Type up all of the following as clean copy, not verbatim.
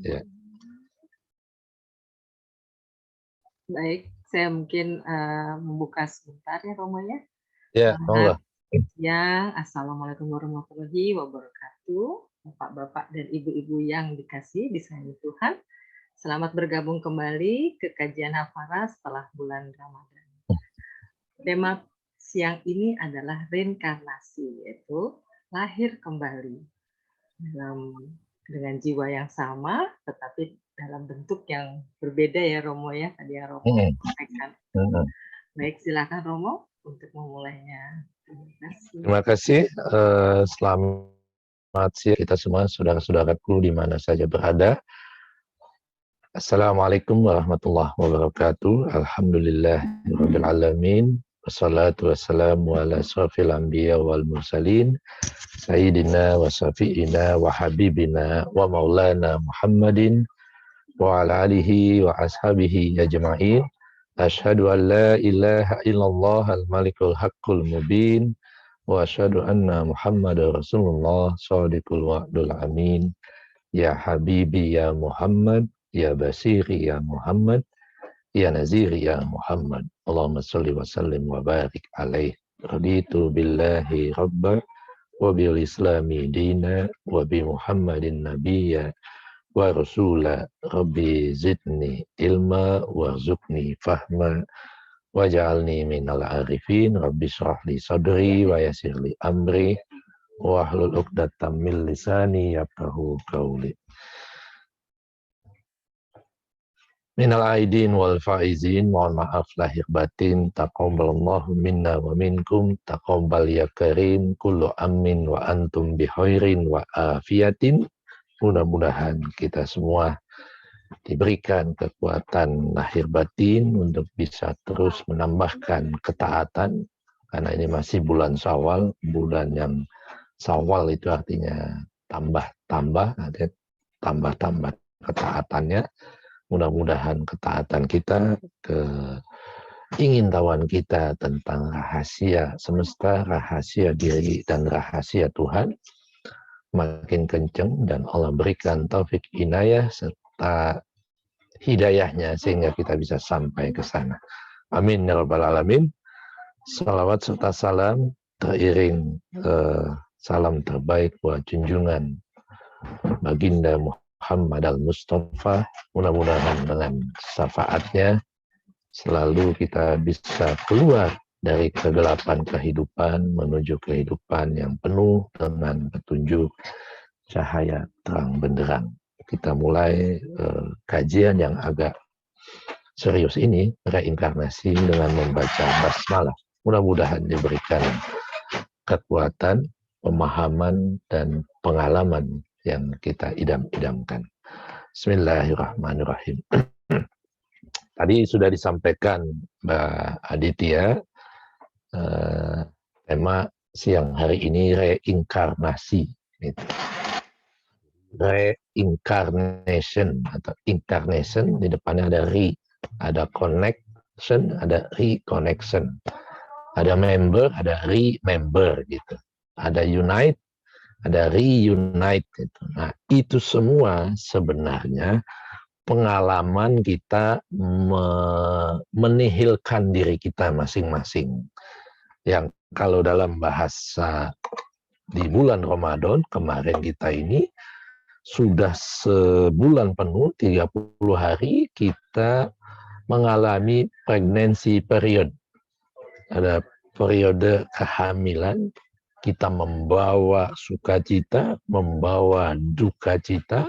Ya. Baik, saya mungkin membuka sebentar ya Romo ya. Ya, Selamat siang, Assalamualaikum warahmatullahi wabarakatuh. Bapak-bapak dan ibu-ibu yang dikasihi disayangi Tuhan. Selamat bergabung kembali ke kajian Hafara setelah bulan Ramadan. Tema siang ini adalah reinkarnasi, yaitu lahir kembali dengan jiwa yang sama, tetapi dalam bentuk yang berbeda ya Romo ya, tadi yang Romo sampaikan. Baik, silakan Romo untuk memulainya. Terima kasih. Selamat siang kita semua, saudara-saudaraku di mana saja berada. Assalamualaikum warahmatullahi wabarakatuh. Alhamdulillahirabbil alamin. Wassalatu wassalamu ala asrofil anbiya wal mursalin. Sayyidina wa syafi'ina wa habibina wa maulana Muhammadin wa ala alihi wa ashabihi ajma'in. Asyhadu an la ilaha illallah al-malikul haqqul mubin wa asyhadu anna Muhammadar Rasulullah shadiqul wa'dul amin. Ya habibi ya Muhammad, ya basiri ya Muhammad, ya naziri ya Muhammad. Allahumma salli wa sallim wa barik alaih. Raditu billahi rabba wa bil islami dina wa bi Muhammadin nabiyya wa rasula. Rabbi zidni ilma warzuqni fahma waj'alni minal arifin. Rabbi shrah li sadri wa yassir li amri wahlul 'uqdatam min lisani yafqahu qawli. Minal aidin wal faizin, mohon maaf lahir batin, taqabbalallahu minna wa minkum, taqabbal ya karim, kullu amin wa antum bihairin wa afiatin. Mudah-mudahan kita semua diberikan kekuatan lahir batin untuk bisa terus menambahkan ketaatan, karena ini masih bulan Syawal, bulan yang Syawal itu artinya tambah-tambah, artinya tambah-tambah ketaatannya. Mudah-mudahan ketaatan kita, keingintahuan kita tentang rahasia semesta, rahasia diri, dan rahasia Tuhan makin kencang, dan Allah berikan taufik inayah serta hidayahnya sehingga kita bisa sampai ke sana. Amin ya rabbal alamin. Salawat serta salam teriring salam terbaik buat junjungan baginda Muhammad al-Mustafa. Mudah-mudahan dengan syafaatnya selalu kita bisa keluar dari kegelapan kehidupan menuju kehidupan yang penuh dengan petunjuk cahaya terang benderang. Kita mulai kajian yang agak serius ini, reinkarnasi, dengan membaca basmalah. Mudah-mudahan diberikan kekuatan, pemahaman, dan pengalaman yang kita idam-idamkan. Bismillahirrahmanirrahim. Tadi sudah disampaikan Mbak Aditya, tema siang hari ini reinkarnasi. Reincarnation atau incarnation, di depannya ada re, ada connection, ada reconnection, ada member, ada remember gitu, ada unite, ada reunite gitu. Nah, itu semua sebenarnya pengalaman kita menihilkan diri kita masing-masing. Yang kalau dalam bahasa di bulan Ramadan kemarin kita ini sudah sebulan penuh, 30 hari kita mengalami pregnancy period. Ada periode kehamilan, kita membawa sukacita, membawa duka cita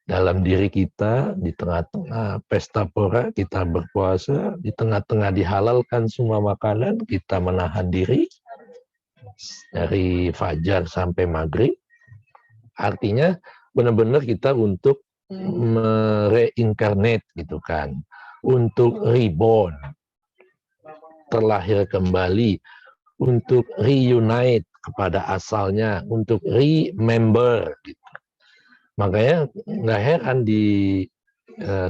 dalam diri kita. Di tengah-tengah pesta pora kita berpuasa, di tengah-tengah dihalalkan semua makanan, kita menahan diri dari fajar sampai maghrib. Artinya benar-benar kita untuk mereincarnate gitu kan, untuk reborn, terlahir kembali, untuk reunite kepada asalnya, untuk remember gitu. Makanya nggak heran di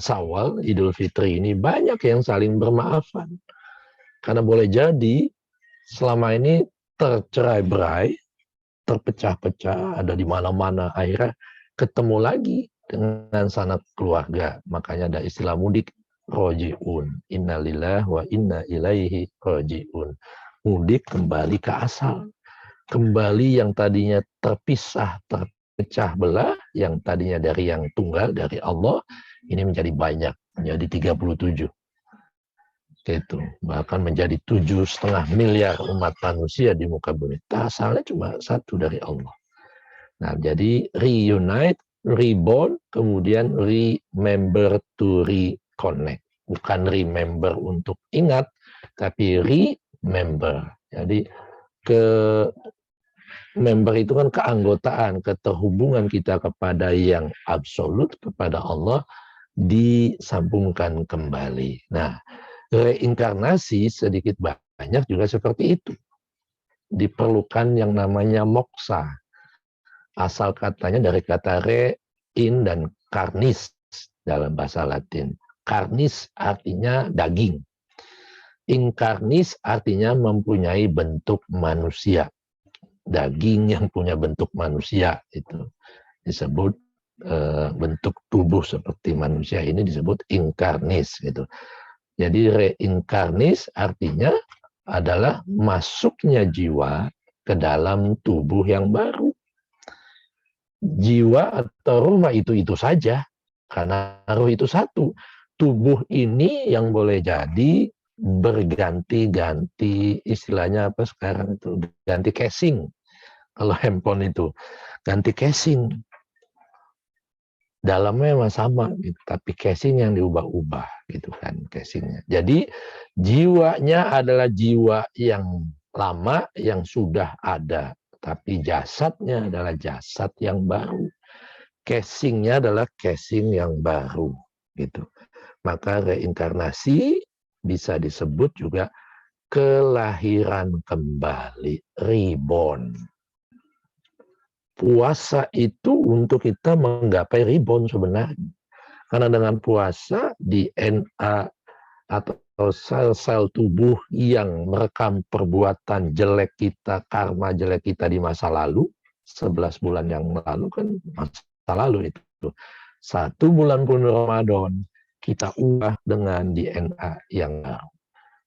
Syawal, Idul Fitri ini banyak yang saling bermaafan. Karena boleh jadi selama ini tercerai-berai, terpecah-pecah, ada di mana-mana, akhirnya ketemu lagi dengan sanak keluarga. Makanya ada istilah mudik, roji'un. Innalillah wa inna ilaihi roji'un. Mudik kembali ke asal. Kembali yang tadinya terpisah, terpecah belah, yang tadinya dari yang tunggal, dari Allah, ini menjadi banyak, menjadi 37. Itu bahkan menjadi 7,5 miliar umat manusia di muka bumi. Asalnya cuma satu dari Allah. Nah, jadi reunite, reborn, kemudian remember to reconnect. Bukan remember untuk ingat, tapi remember. Jadi ke member itu kan keanggotaan, keterhubungan kita kepada yang absolut, kepada Allah, disambungkan kembali. Nah, reinkarnasi sedikit banyak juga seperti itu. Diperlukan yang namanya moksa. Asal katanya dari kata rein dan karnis dalam bahasa Latin. Karnis artinya daging. Inkarnis artinya mempunyai bentuk manusia. Daging yang punya bentuk manusia itu disebut bentuk tubuh seperti manusia ini disebut inkarnis gitu. Jadi reinkarnis artinya adalah masuknya jiwa ke dalam tubuh yang baru. Jiwa atau ruh itu saja, karena ruh itu satu. Tubuh ini yang boleh jadi berganti-ganti, istilahnya apa sekarang itu, ganti casing. Kalau handphone itu ganti casing, dalamnya memang sama, gitu, tapi casing yang diubah-ubah, gitu kan casingnya. Jadi jiwanya adalah jiwa yang lama yang sudah ada, tapi jasadnya adalah jasad yang baru. Casingnya adalah casing yang baru, gitu. Maka reinkarnasi bisa disebut juga kelahiran kembali, reborn. Puasa itu untuk kita menggapai reborn sebenarnya. Karena dengan puasa DNA atau sel-sel tubuh yang merekam perbuatan jelek kita, karma jelek kita di masa lalu, 11 bulan yang lalu kan masa lalu itu. 1 bulan pun Ramadan, kita ubah dengan DNA yang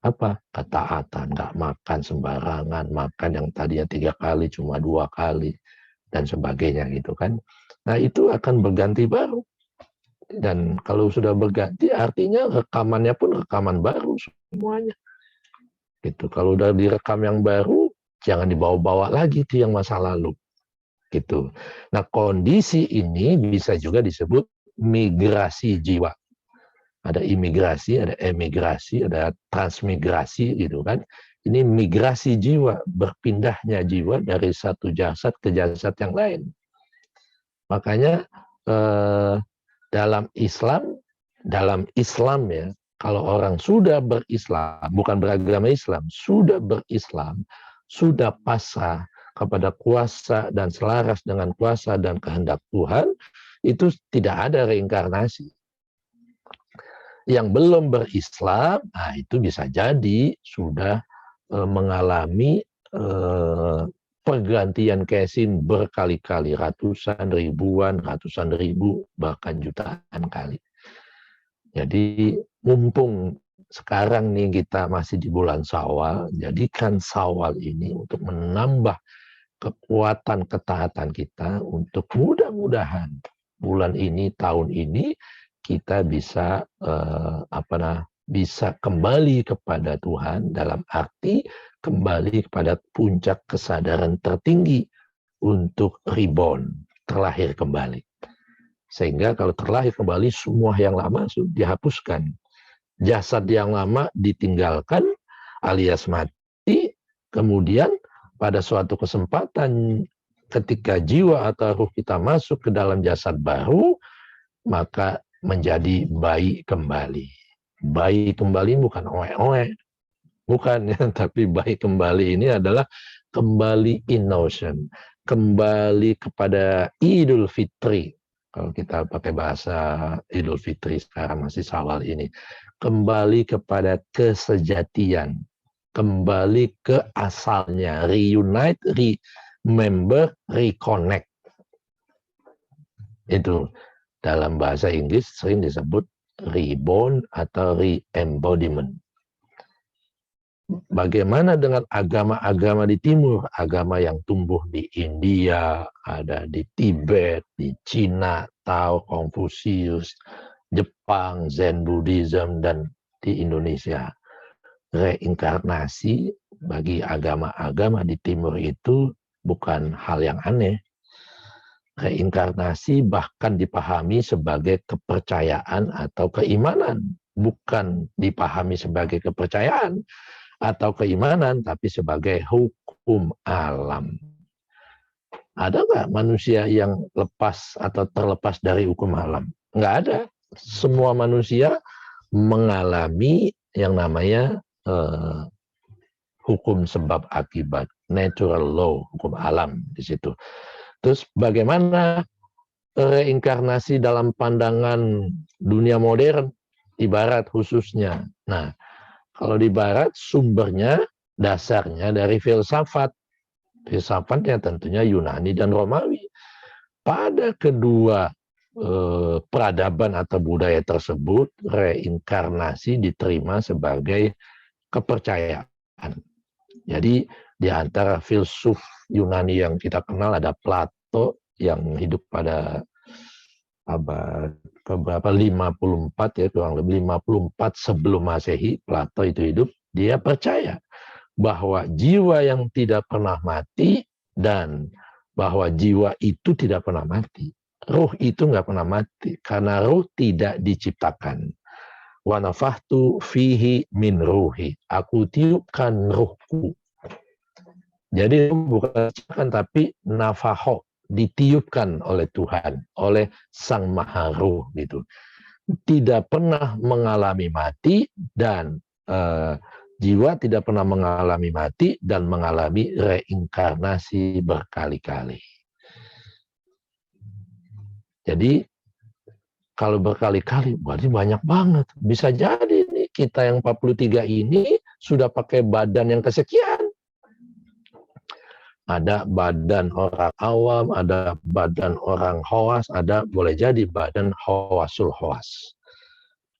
apa? Ketaatan, nggak makan sembarangan, makan yang tadinya 3 kali cuma 2 kali, dan sebagainya gitu kan. Nah itu akan berganti baru. Dan kalau sudah berganti artinya rekamannya pun rekaman baru semuanya. Gitu. Kalau udah direkam yang baru, jangan dibawa-bawa lagi itu yang masa lalu. Gitu. Nah, kondisi ini bisa juga disebut migrasi jiwa. Ada imigrasi, ada emigrasi, ada transmigrasi gitu kan. Ini migrasi jiwa, berpindahnya jiwa dari satu jasad ke jasad yang lain. Makanya dalam Islam ya, kalau orang sudah berislam, bukan beragama Islam, sudah berislam, sudah pasrah kepada kuasa dan selaras dengan kuasa dan kehendak Tuhan, itu tidak ada reinkarnasi. Yang belum berislam, nah itu bisa jadi sudah mengalami pergantian casing berkali-kali, ratusan ribu, bahkan jutaan kali. Jadi mumpung sekarang nih kita masih di bulan Syawal, jadikan Syawal ini untuk menambah kekuatan ketaatan kita untuk mudah-mudahan bulan ini, tahun ini kita bisa bisa kembali kepada Tuhan dalam arti kembali kepada puncak kesadaran tertinggi untuk reborn, terlahir kembali. Sehingga kalau terlahir kembali semua yang lama sudah dihapuskan. Jasad yang lama ditinggalkan alias mati, kemudian pada suatu kesempatan ketika jiwa atau ruh kita masuk ke dalam jasad baru, maka menjadi bayi kembali. Bayi kembali bukan oe-oe, bukan ya, tapi bayi kembali ini adalah kembali innocent, kembali kepada Idul Fitri. Kalau kita pakai bahasa Idul Fitri sekarang masih Syawal ini, kembali kepada kesejatian, kembali ke asalnya, reunite, remember, reconnect. Itu. Dalam bahasa Inggris sering disebut reborn atau re-embodiment. Bagaimana dengan agama-agama di timur? Agama yang tumbuh di India, ada di Tibet, di Cina, Tao, Konfusius, Jepang, Zen Buddhism, dan di Indonesia. Reinkarnasi bagi agama-agama di timur itu bukan hal yang aneh. Reinkarnasi bahkan dipahami sebagai kepercayaan atau keimanan, bukan dipahami sebagai kepercayaan atau keimanan, tapi sebagai hukum alam. Ada nggak manusia yang lepas atau terlepas dari hukum alam? Nggak ada. Semua manusia mengalami yang namanya hukum sebab akibat, natural law, hukum alam di situ. Terus bagaimana reinkarnasi dalam pandangan dunia modern, di barat khususnya? Nah, kalau di barat sumbernya, dasarnya dari filsafat. Filsafatnya tentunya Yunani dan Romawi. Pada kedua peradaban atau budaya tersebut, reinkarnasi diterima sebagai kepercayaan. Jadi di antara filsuf Yunani yang kita kenal ada Plato yang hidup pada abad keberapa 54 ya, kurang lebih 54 sebelum Masehi. Plato itu hidup, dia percaya bahwa jiwa yang tidak pernah mati dan bahwa jiwa itu tidak pernah mati. Ruh itu nggak pernah mati karena ruh tidak diciptakan. Wa nafahtu fihi min ruhi. Aku tiupkan ruhku. Jadi bukan diciptakan tapi nafaho, ditiupkan oleh Tuhan, oleh Sang Maha Ruh gitu. Tidak pernah mengalami mati dan jiwa tidak pernah mengalami mati dan mengalami reinkarnasi berkali-kali. Jadi kalau berkali-kali berarti banyak banget. Bisa jadi nih kita yang 43 ini sudah pakai badan yang kesekian. Ada badan orang awam, ada badan orang khawas, ada boleh jadi badan khawasul khawas.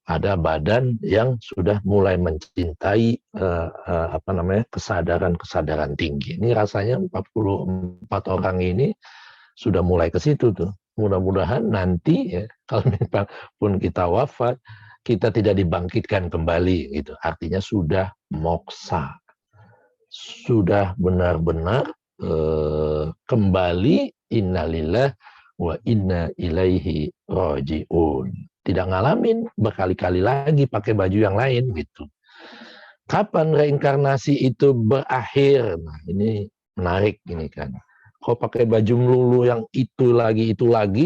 Ada badan yang sudah mulai mencintai kesadaran tinggi. Ini rasanya 44 orang ini sudah mulai ke situ tuh. Mudah-mudahan nanti ya, kalau pun kita wafat, kita tidak dibangkitkan kembali gitu. Artinya sudah moksa. Sudah benar-benar kembali innalillah wa inna ilaihi raji'un. Tidak ngalamin berkali-kali lagi pakai baju yang lain gitu. Kapan reinkarnasi itu berakhir? Nah, ini menarik ini kan. Kok pakai baju melulu yang itu lagi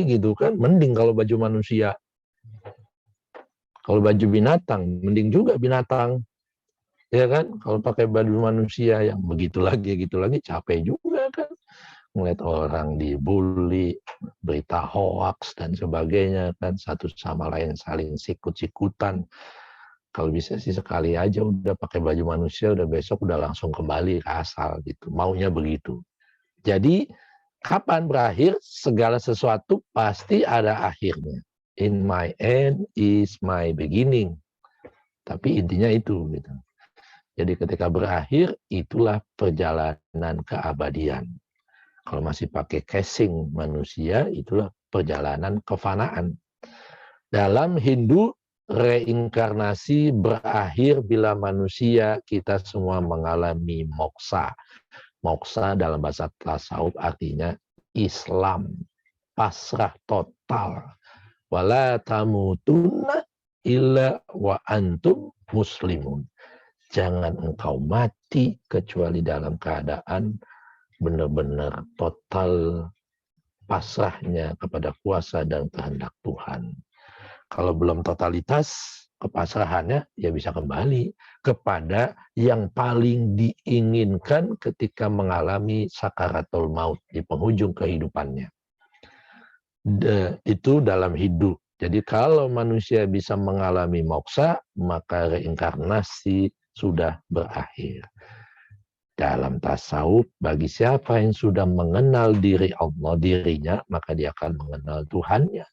gitu kan? Mending kalau baju manusia. Kalau baju binatang, mending juga binatang. Ya kan? Kalau pakai baju manusia yang begitu lagi capek juga kan. Melihat orang dibully, berita hoax dan sebagainya kan, satu sama lain saling sikut-sikutan. Kalau bisa sih sekali aja udah pakai baju manusia, udah besok udah langsung kembali ke asal gitu. Maunya begitu. Jadi kapan berakhir? Segala sesuatu pasti ada akhirnya. In my end is my beginning. Tapi intinya itu gitu. Jadi ketika berakhir itulah perjalanan keabadian. Kalau masih pakai casing manusia, itulah perjalanan kefanaan. Dalam Hindu, reinkarnasi berakhir bila manusia kita semua mengalami moksa. Moksa dalam bahasa tasawuf artinya Islam, pasrah total. Wala tamutunna illa wa antum muslimun. Jangan engkau mati kecuali dalam keadaan benar-benar total pasrahnya kepada kuasa dan kehendak Tuhan. Kalau belum totalitas kepasrahannya, ya bisa kembali kepada yang paling diinginkan ketika mengalami sakaratul maut di penghujung kehidupannya. Itu dalam hidup. Jadi kalau manusia bisa mengalami moksa, maka reinkarnasi sudah berakhir. Dalam tasawuf, bagi siapa yang sudah mengenal diri Allah, dirinya, maka dia akan mengenal Tuhannya.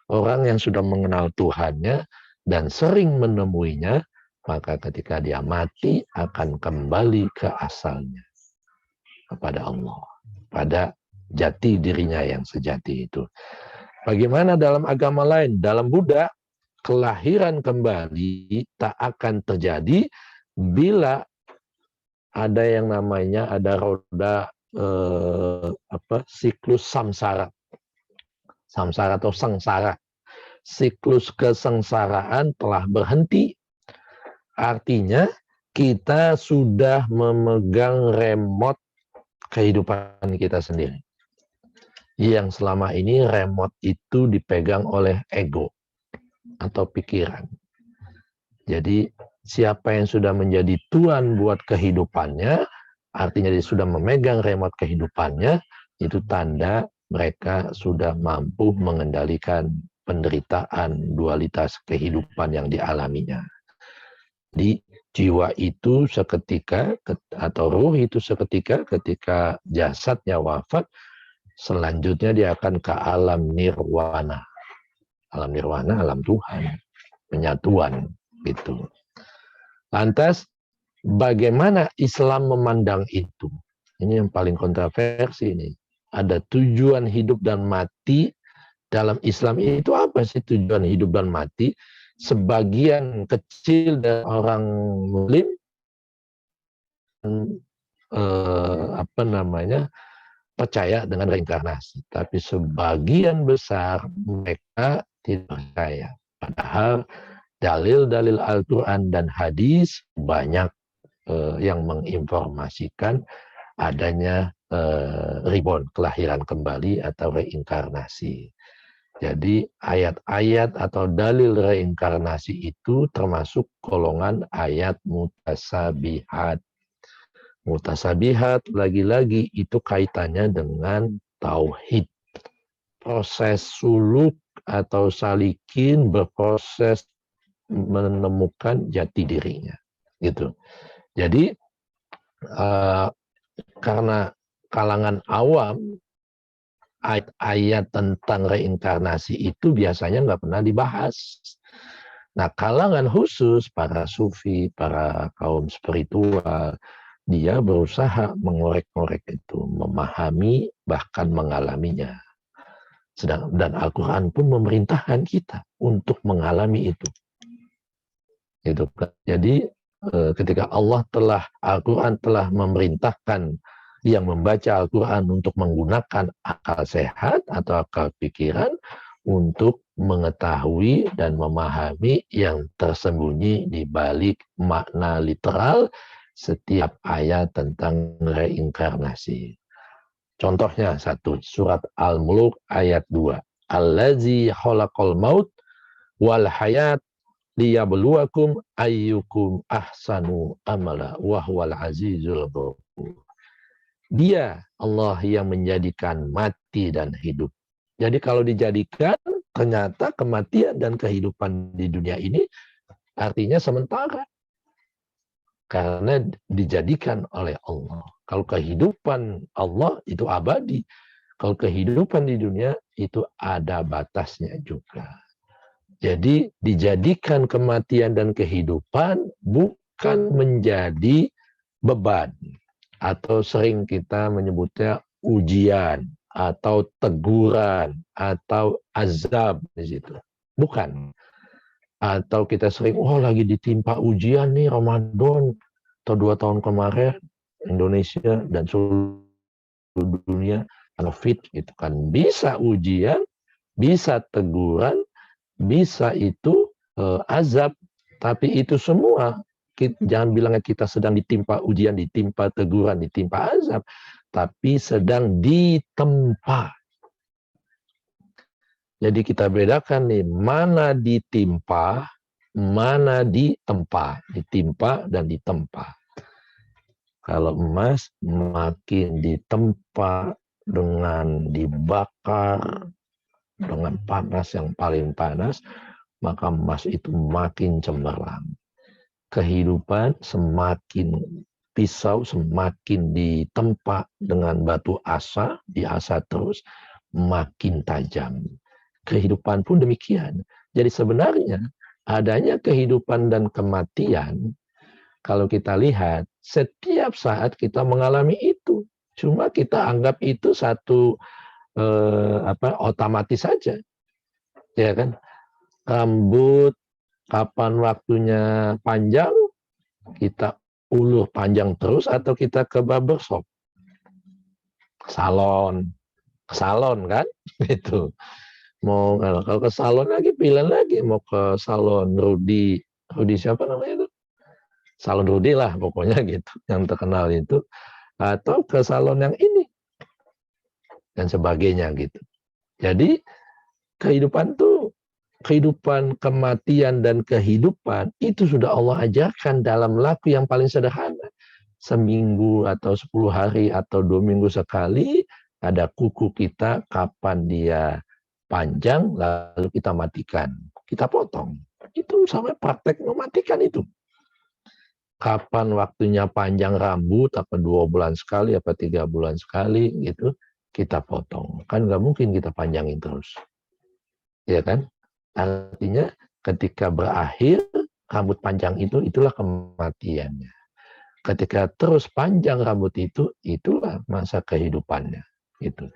Orang yang sudah mengenal Tuhannya dan sering menemuinya, maka ketika dia mati akan kembali ke asalnya, kepada Allah, pada jati dirinya yang sejati itu. Bagaimana dalam agama lain? Dalam Buddha, kelahiran kembali tak akan terjadi bila ada yang namanya ada roda siklus samsara. Samsara atau sengsara. Siklus kesengsaraan telah berhenti. Artinya kita sudah memegang remote kehidupan kita sendiri. Yang selama ini remote itu dipegang oleh ego atau pikiran. Jadi siapa yang sudah menjadi tuan buat kehidupannya, artinya dia sudah memegang remote kehidupannya, itu tanda mereka sudah mampu mengendalikan penderitaan dualitas kehidupan yang dialaminya. Di jiwa itu seketika, atau ruh itu seketika, ketika jasadnya wafat, selanjutnya dia akan ke alam nirwana. Alam nirwana, alam Tuhan, penyatuan gitu. Lantas bagaimana Islam memandang itu? Ini yang paling kontroversi ini. Ada tujuan hidup dan mati dalam Islam itu apa sih tujuan hidup dan mati? Sebagian kecil dari orang Muslim percaya dengan reinkarnasi, tapi sebagian besar mereka tidak percaya. Padahal dalil-dalil Al-Quran dan hadis banyak yang menginformasikan adanya reborn, kelahiran kembali atau reinkarnasi. Jadi ayat-ayat atau dalil reinkarnasi itu termasuk golongan ayat mutasabihat. Mutasabihat lagi-lagi itu kaitannya dengan tauhid. Proses suluk atau salikin berproses menemukan jati dirinya. Gitu. Jadi karena kalangan awam ayat-ayat tentang reinkarnasi itu biasanya nggak pernah dibahas. Nah, kalangan khusus, para sufi, para kaum spiritual, dia berusaha mengorek-ngorek itu, memahami, bahkan mengalaminya. Dan Al-Quran pun memerintahkan kita untuk mengalami itu. Jadi, ketika Al-Quran telah memerintahkan yang membaca Al-Quran untuk menggunakan akal sehat atau akal pikiran untuk mengetahui dan memahami yang tersembunyi di balik makna literal setiap ayat tentang reinkarnasi. Contohnya satu, surat Al-Mulk ayat 2. Allazi khalaqal maut wal hayat liyabluwakum ayyukum ahsanu amala wa huwal azizul ghafur. Dia Allah yang menjadikan mati dan hidup. Jadi kalau dijadikan, ternyata kematian dan kehidupan di dunia ini artinya sementara. Karena dijadikan oleh Allah. Kalau kehidupan Allah itu abadi. Kalau kehidupan di dunia itu ada batasnya juga. Jadi dijadikan kematian dan kehidupan bukan menjadi beban. Atau sering kita menyebutnya ujian atau teguran atau azab di situ. Bukan. Atau kita sering, lagi ditimpa ujian nih Ramadan atau 2 tahun kemarin Indonesia dan seluruh dunia COVID gitu kan. Bisa ujian, bisa teguran, bisa itu azab, tapi itu semua jangan bilangnya kita sedang ditimpa ujian, ditimpa teguran, ditimpa azab, tapi sedang ditempa. Jadi kita bedakan nih, mana ditimpa, mana ditempa. Ditimpa dan ditempa. Kalau emas makin ditempa dengan dibakar, dengan panas yang paling panas, maka emas itu makin cemerlang. Kehidupan semakin pisau, semakin ditempa dengan batu asa, diasa terus, makin tajam. kehidupan pun demikian. Jadi sebenarnya adanya kehidupan dan kematian, kalau kita lihat, setiap saat kita mengalami itu. Cuma kita anggap itu satu otomatis saja, ya kan? Rambut kapan waktunya panjang, kita uluh panjang terus atau kita ke barbershop, salon, kan? Itu. Mau kalau ke salon lagi pilihan lagi, mau ke salon Rudi siapa namanya itu? Salon Rudi lah pokoknya gitu, yang terkenal itu, atau ke salon yang ini dan sebagainya gitu. Jadi kehidupan, kematian dan kehidupan itu sudah Allah ajarkan dalam laku yang paling sederhana. Seminggu atau 10 hari atau 2 minggu sekali ada kuku kita, kapan dia panjang lalu kita matikan, kita potong. Itu sampai praktek mematikan itu. Kapan waktunya panjang rambut, apa 2 bulan sekali, apa 3 bulan sekali gitu, kita potong. Kan nggak mungkin kita panjangin terus. Ya kan? Artinya ketika berakhir rambut panjang itu, itulah kematiannya. Ketika terus panjang rambut itu, itulah masa kehidupannya. Gitu.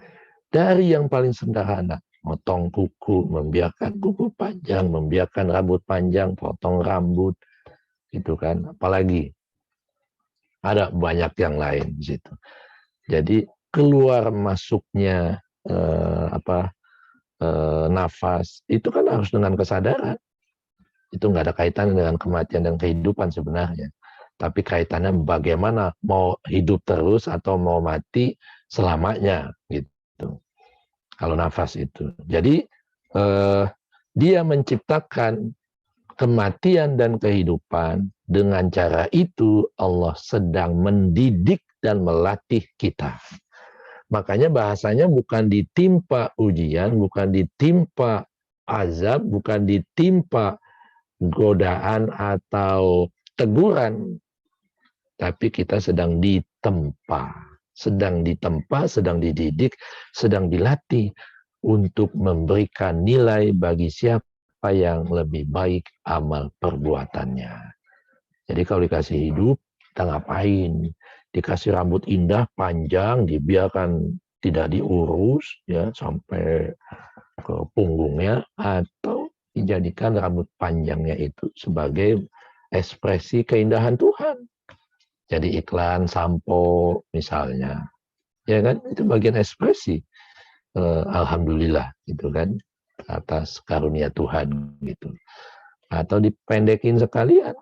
Dari yang paling sederhana, motong kuku, membiarkan kuku panjang, membiarkan rambut panjang, potong rambut, gitu kan. Apalagi ada banyak yang lain di situ. Jadi keluar masuknya nafas itu kan harus dengan kesadaran. Itu nggak ada kaitan dengan kematian dan kehidupan sebenarnya. Tapi kaitannya bagaimana mau hidup terus atau mau mati selamanya gitu. Kalau nafas itu. Jadi dia menciptakan kematian dan kehidupan. Dengan cara itu Allah sedang mendidik dan melatih kita. Makanya bahasanya bukan ditimpa ujian, bukan ditimpa azab, bukan ditimpa godaan atau teguran, tapi kita sedang ditempa, sedang dididik, sedang dilatih untuk memberikan nilai bagi siapa yang lebih baik amal perbuatannya. Jadi kalau dikasih hidup, kita ngapain? Dikasih rambut indah, panjang, dibiarkan tidak diurus, ya sampai ke punggungnya, atau dijadikan rambut panjangnya itu sebagai ekspresi keindahan Tuhan. Jadi iklan sampo misalnya, ya kan? Itu bagian ekspresi. Alhamdulillah, gitu kan, atas karunia Tuhan gitu. Atau dipendekin sekalian,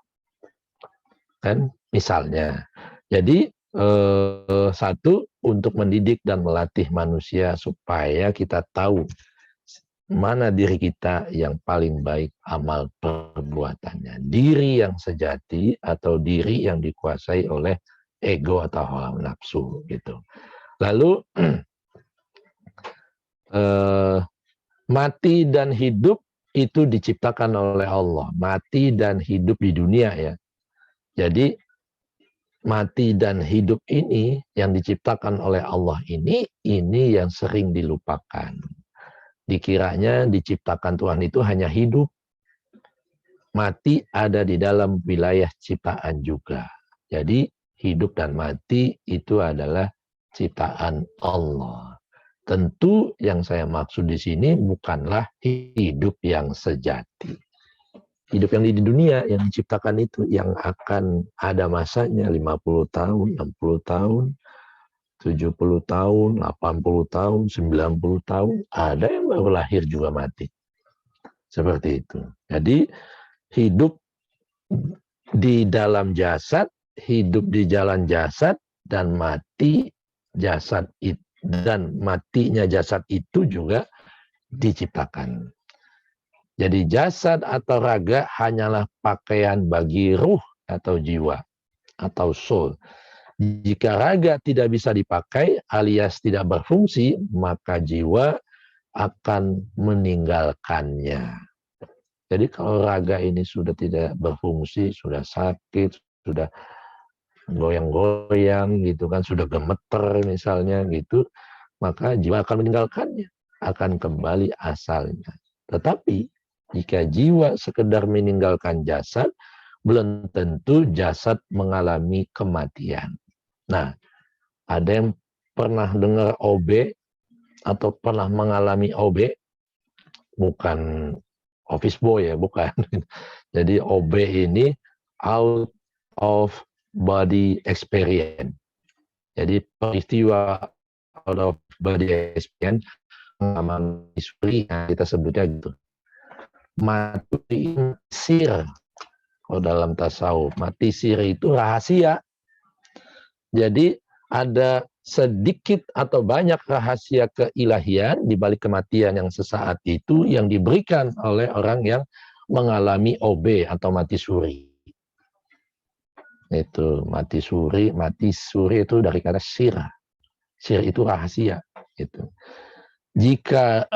kan? Misalnya. Jadi satu, untuk mendidik dan melatih manusia supaya kita tahu mana diri kita yang paling baik amal perbuatannya. Diri yang sejati atau diri yang dikuasai oleh ego atau hawa nafsu gitu. Lalu mati dan hidup itu diciptakan oleh Allah. Mati dan hidup di dunia ya. Jadi mati dan hidup ini yang diciptakan oleh Allah ini yang sering dilupakan. Dikiranya diciptakan Tuhan itu hanya hidup. Mati ada di dalam wilayah ciptaan juga. Jadi hidup dan mati itu adalah ciptaan Allah. Tentu yang saya maksud di sini bukanlah hidup yang sejati. Hidup yang di dunia yang diciptakan itu yang akan ada masanya 50 tahun, 60 tahun, 70 tahun, 80 tahun, 90 tahun, ada yang baru lahir juga mati. Seperti itu. Jadi hidup di dalam jasad, hidup di jalan jasad, dan mati jasad itu, dan matinya jasad itu juga diciptakan. Jadi jasad atau raga hanyalah pakaian bagi ruh atau jiwa atau soul. Jika raga tidak bisa dipakai alias tidak berfungsi, maka jiwa akan meninggalkannya. Jadi kalau raga ini sudah tidak berfungsi, sudah sakit, sudah goyang-goyang gitu kan, sudah gemeter misalnya gitu, maka jiwa akan meninggalkannya. akan kembali asalnya. Tetapi jika jiwa sekedar meninggalkan jasad, belum tentu jasad mengalami kematian. Nah, ada yang pernah dengar OB atau pernah mengalami OB? Bukan office boy ya, bukan. Jadi OB ini out of body experience. Jadi peristiwa out of body experience mati suri, kita sebutnya gitu. Mati sir, kalau dalam tasawuf, mati sir itu rahasia. Jadi ada sedikit atau banyak rahasia keilahian di balik kematian yang sesaat itu yang diberikan oleh orang yang mengalami OB atau mati suri. Itu mati suri itu dari kata sir. Sir itu rahasia. Itu. Jika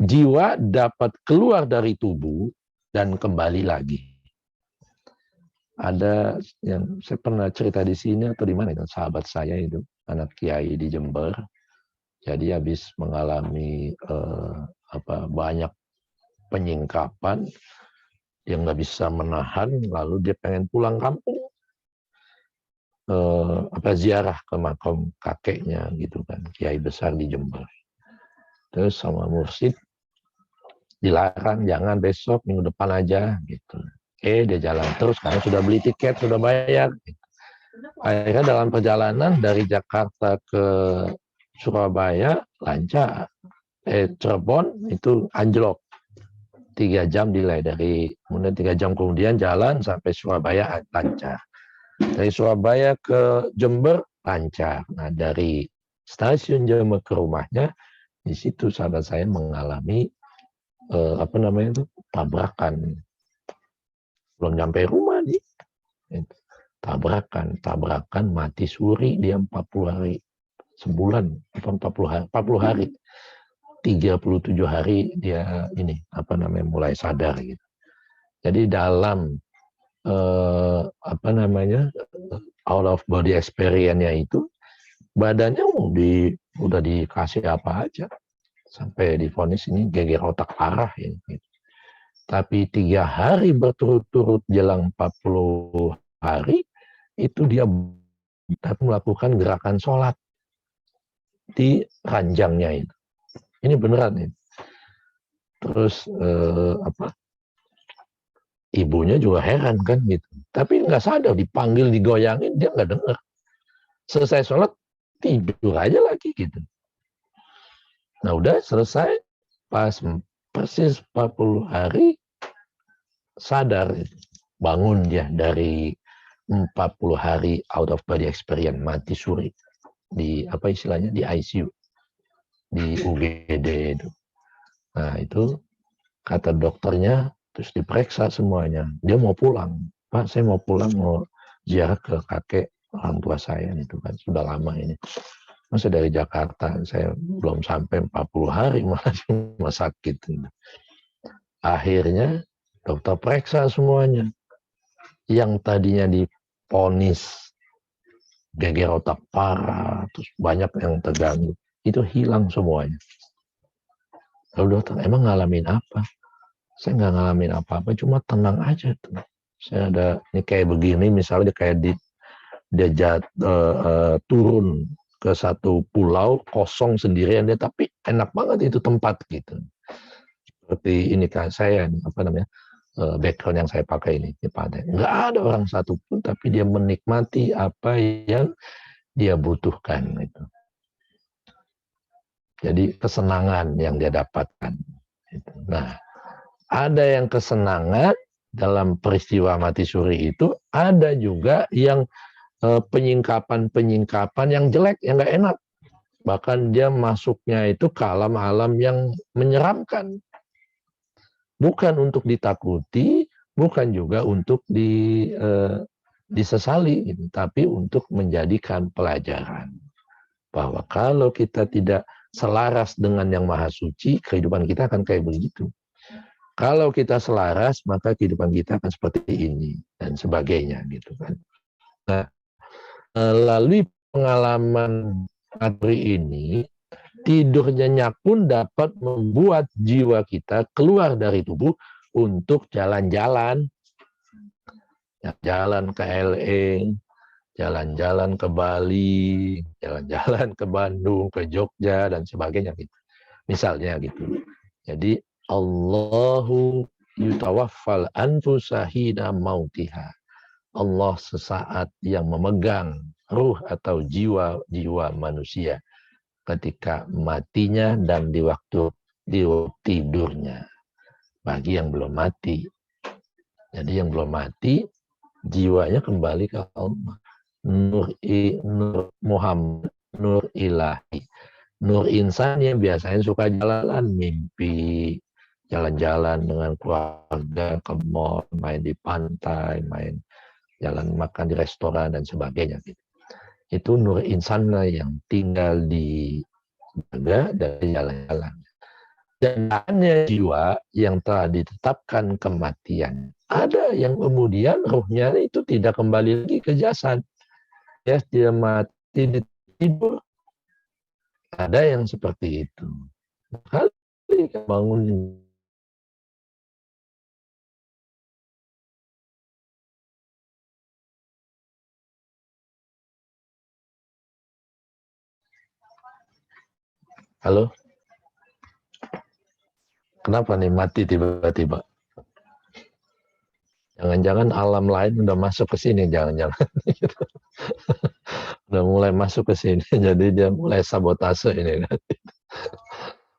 jiwa dapat keluar dari tubuh dan kembali lagi. Ada yang saya pernah cerita di sini atau di mana itu, sahabat saya itu anak kiai di Jember. Jadi habis mengalami banyak penyingkapan, dia nggak bisa menahan, lalu dia pengen pulang kampung, ziarah ke makam kakeknya gitu kan, kiai besar di Jember. Terus sama mursyid dilarang, jangan besok, minggu depan aja gitu. Dia jalan terus karena sudah beli tiket, sudah bayar. Gitu. Akhirnya dalam perjalanan dari Jakarta ke Surabaya lancar, Cirebon itu anjlok. 3 jam delay, kemudian 3 jam kemudian jalan sampai Surabaya lancar. Dari Surabaya ke Jember lancar. Nah, dari stasiun Jember ke rumahnya, di situ sahabat saya mengalami tabrakan. Belum sampai rumah nih. Tabrakan mati suri dia 40 hari. Sebulan, 40 hari. 37 hari dia mulai sadar gitu. Jadi dalam out of body experience-nya itu badannya udah dikasih apa aja sampai divonis ini geger otak parah ini. Tapi 3 hari berturut-turut jelang 40 hari itu dia melakukan gerakan sholat di ranjangnya itu. Ini beneran ini. Terus ibunya juga heran kan gitu. Tapi nggak sadar, dipanggil, digoyangin, dia nggak dengar. Selesai sholat, tidur aja lagi gitu. Nah udah selesai, pas persis 40 hari, sadar, bangun dia dari 40 hari out of body experience, mati suri. Di di ICU, di UGD itu. Nah itu kata dokternya, terus diperiksa semuanya. Dia mau pulang. Pak, saya mau pulang, mau ziarah ke kakek orang tua saya itu kan sudah lama ini. Masa dari Jakarta, saya belum sampai 40 hari malah rumah sakit. Akhirnya dokter periksa semuanya. Yang tadinya divonis geger otak parah, terus banyak yang terganggu, itu hilang semuanya. Lalu dokter, emang ngalamin apa? Saya nggak ngalamin apa-apa, cuma tenang aja tuh. Saya ada ini kayak begini, misalnya kayak dia turun ke satu pulau kosong sendirian dia, tapi enak banget itu tempat gitu. Seperti ini kan saya background yang saya pakai ini nggak ada orang satupun, tapi dia menikmati apa yang dia butuhkan itu. Jadi kesenangan yang dia dapatkan. Nah, ada yang kesenangan dalam peristiwa mati suri itu, ada juga yang penyingkapan yang jelek, yang nggak enak. Bahkan dia masuknya itu ke alam-alam yang menyeramkan. Bukan untuk ditakuti, bukan juga untuk disesali, gitu, tapi untuk menjadikan pelajaran. Bahwa kalau kita tidak selaras dengan yang maha suci, kehidupan kita akan kayak begitu. Kalau kita selaras, maka kehidupan kita akan seperti ini dan sebagainya, gitu kan. Nah, melalui pengalaman materi ini, tidurnya nyenyak pun dapat membuat jiwa kita keluar dari tubuh untuk jalan-jalan. Jalan ke LA, jalan-jalan ke Bali, jalan-jalan ke Bandung, ke Jogja, dan sebagainya gitu. Misalnya gitu. Jadi Allahu yutawaffal anfusa hina mautiha. Allah sesaat yang memegang ruh atau jiwa manusia ketika matinya dan di waktu tidurnya. Bagi yang belum mati. Jadi yang belum mati, jiwanya kembali ke Allah. Nur Muhammad, nur ilahi. Nur insan yang biasanya suka jalan, mimpi, jalan-jalan dengan keluarga, ke mall, main di pantai, main jalan makan di restoran dan sebagainya. Gitu. Itu nur insan yang tinggal di jaga dari jalan-jalan. Dan hanya jiwa yang telah ditetapkan kematian. Ada yang kemudian ruhnya itu tidak kembali lagi ke jasad. Ya, dia mati di tidur. Ada yang seperti itu. Kali bangun. Halo? Kenapa nih mati tiba-tiba? Jangan-jangan alam lain udah masuk ke sini, jangan-jangan. Udah mulai masuk ke sini, jadi dia mulai sabotase ini.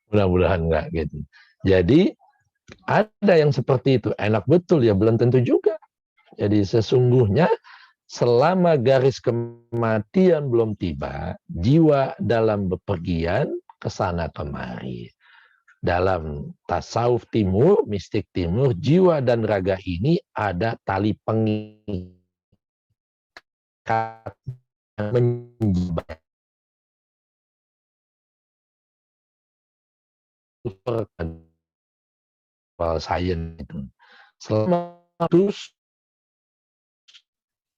Mudah-mudahan enggak gitu. Jadi ada yang seperti itu, enak betul ya, belum tentu juga. Jadi sesungguhnya selama garis kematian belum tiba, jiwa dalam bepergian ke sana kemari. Dalam tasawuf timur, mistik timur, jiwa dan raga ini ada tali pengikat yang menjebak. Sains itu. Selama terus,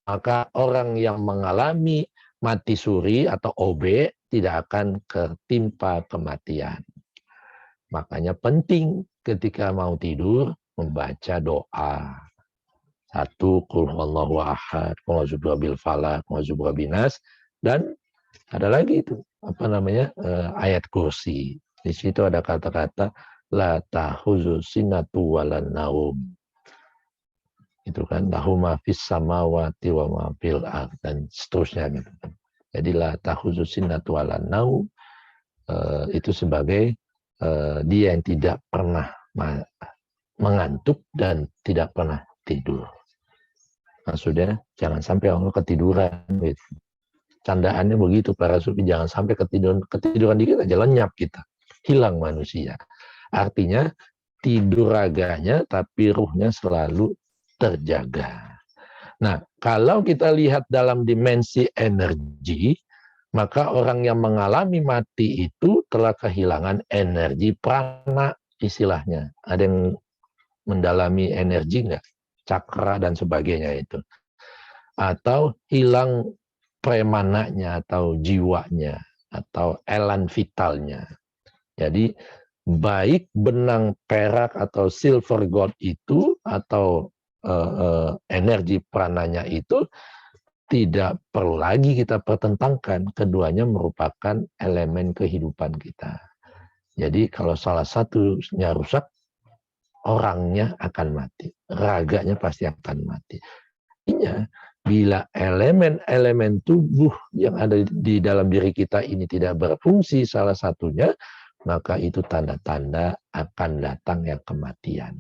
maka orang yang mengalami mati suri atau OB tidak akan ketimpa kematian. Makanya penting ketika mau tidur membaca doa. Satu, qul huwallahu ahad, qul a'udzu birabbil falaq, qul a'udzu birabbin nas, dan ada lagi itu apa namanya ayat kursi. Di situ ada kata-kata la ta'khuzu sinatu walan naum. Itu kan lahu ma fis samawati wa ma fil ardh dan seterusnya gitu kan. Jadi la ta'khuzu sinatu walan naum itu sebagai dia yang tidak pernah mengantuk dan tidak pernah tidur. Maksudnya jangan sampai Allah ketiduran gitu. Candaannya begitu para sufi, jangan sampai ketiduran dikit aja lenyap kita, hilang manusia. Artinya tidur raganya tapi ruhnya selalu terjaga. Nah, kalau kita lihat dalam dimensi energi, maka orang yang mengalami mati itu telah kehilangan energi prana istilahnya. Ada yang mendalami energi enggak? Cakra dan sebagainya itu. Atau hilang premananya atau jiwanya atau elan vitalnya. Jadi baik benang perak atau silver gold itu atau energi prananya itu tidak perlu lagi kita pertentangkan. Keduanya merupakan elemen kehidupan kita. Jadi kalau salah satunya rusak, orangnya akan mati, raganya pasti akan mati. Artinya, bila elemen-elemen tubuh yang ada di dalam diri kita ini tidak berfungsi salah satunya, maka itu tanda-tanda akan datangnya kematian.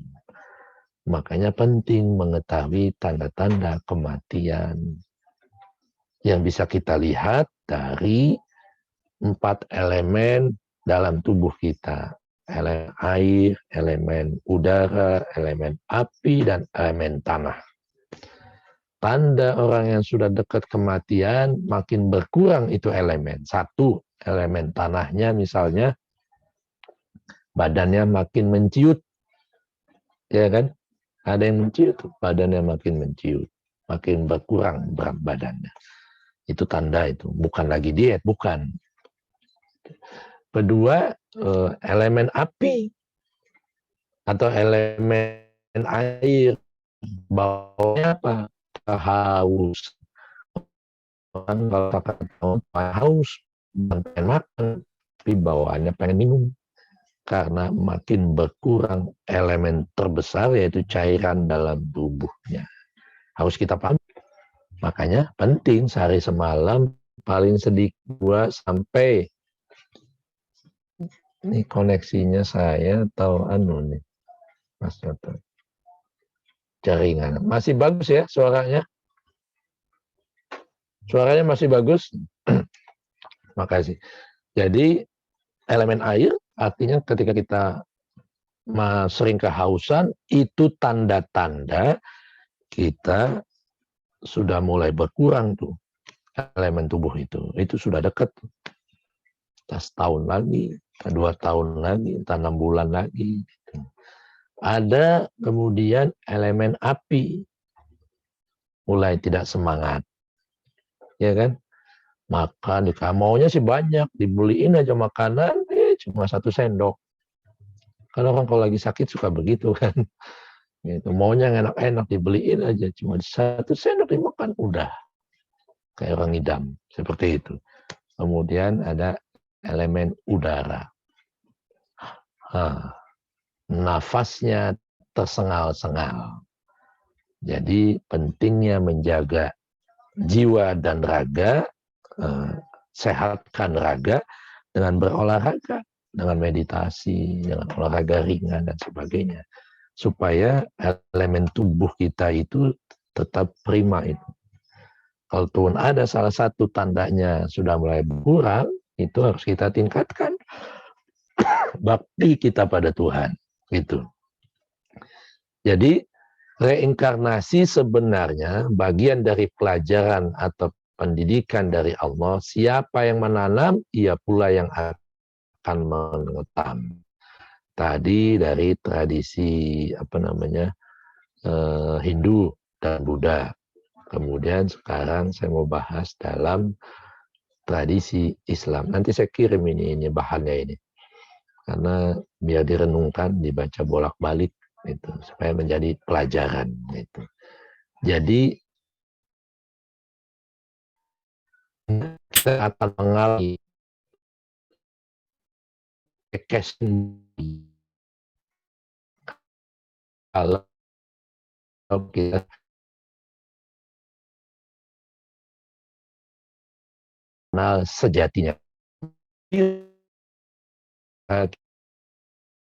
Makanya penting mengetahui tanda-tanda kematian yang bisa kita lihat dari 4 elemen dalam tubuh kita. Elemen air, elemen udara, elemen api, dan elemen tanah. Tanda orang yang sudah dekat kematian makin berkurang itu elemen. Satu, elemen tanahnya misalnya badannya makin menciut. Ya kan? Ada yang menciut, badannya makin menciut. Makin berkurang berat badannya. Itu tanda itu. Bukan lagi diet, bukan. Kedua, elemen api atau elemen air. Bawahnya apa? Haus. Orang kalau tahun haus dan pengen makan, tapi bawaannya pengen minum. Karena makin berkurang elemen terbesar, yaitu cairan dalam tubuhnya. Harus kita paham. Makanya penting sehari semalam paling sedikit 2 sampai, ini koneksinya saya atau nih Mas Toto, jaringan masih bagus ya suaranya masih bagus. Makasih. Jadi elemen air artinya ketika kita sering kehausan, itu tanda-tanda kita sudah mulai berkurang tuh elemen tubuh itu sudah dekat. Entah setahun lagi, entah 2 tahun lagi, entah 6 bulan lagi. Gitu. Ada kemudian elemen api, mulai tidak semangat, ya kan? Makan, maunya sih banyak, dibeliin aja makanan, cuma 1 sendok. Karena orang kalau lagi sakit suka begitu kan. Gitu. Maunya enak-enak, dibeliin aja, cuma 1 sendok dimakan, udah. Kayak orang ngidam, seperti itu. Kemudian ada elemen udara. Nafasnya tersengal-sengal. Jadi pentingnya menjaga jiwa dan raga, sehatkan raga dengan berolahraga, dengan meditasi, dengan olahraga ringan dan sebagainya, supaya elemen tubuh kita itu tetap prima itu. Kalau Tuhan ada salah satu tandanya sudah mulai berkurang, itu harus kita tingkatkan bakti kita pada Tuhan. Gitu. Jadi reinkarnasi sebenarnya bagian dari pelajaran atau pendidikan dari Allah. Siapa yang menanam, ia pula yang akan mengetam. Tadi dari tradisi Hindu dan Buddha. Kemudian sekarang saya mau bahas dalam tradisi Islam. Nanti saya kirim ini bahannya ini. Karena biar direnungkan, dibaca bolak-balik itu supaya menjadi pelajaran itu. Jadi kita akan mengalami kalau kita kenal sejatinya,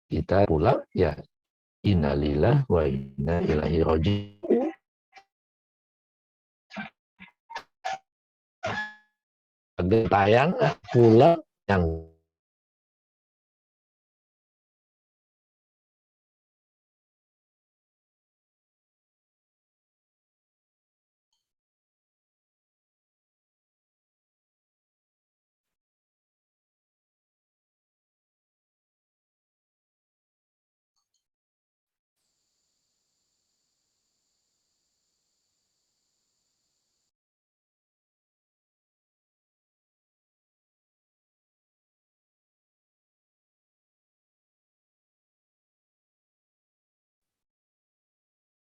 kita pulang ya innalillah wa inna ilaihi raji'un. Tayang pulang yang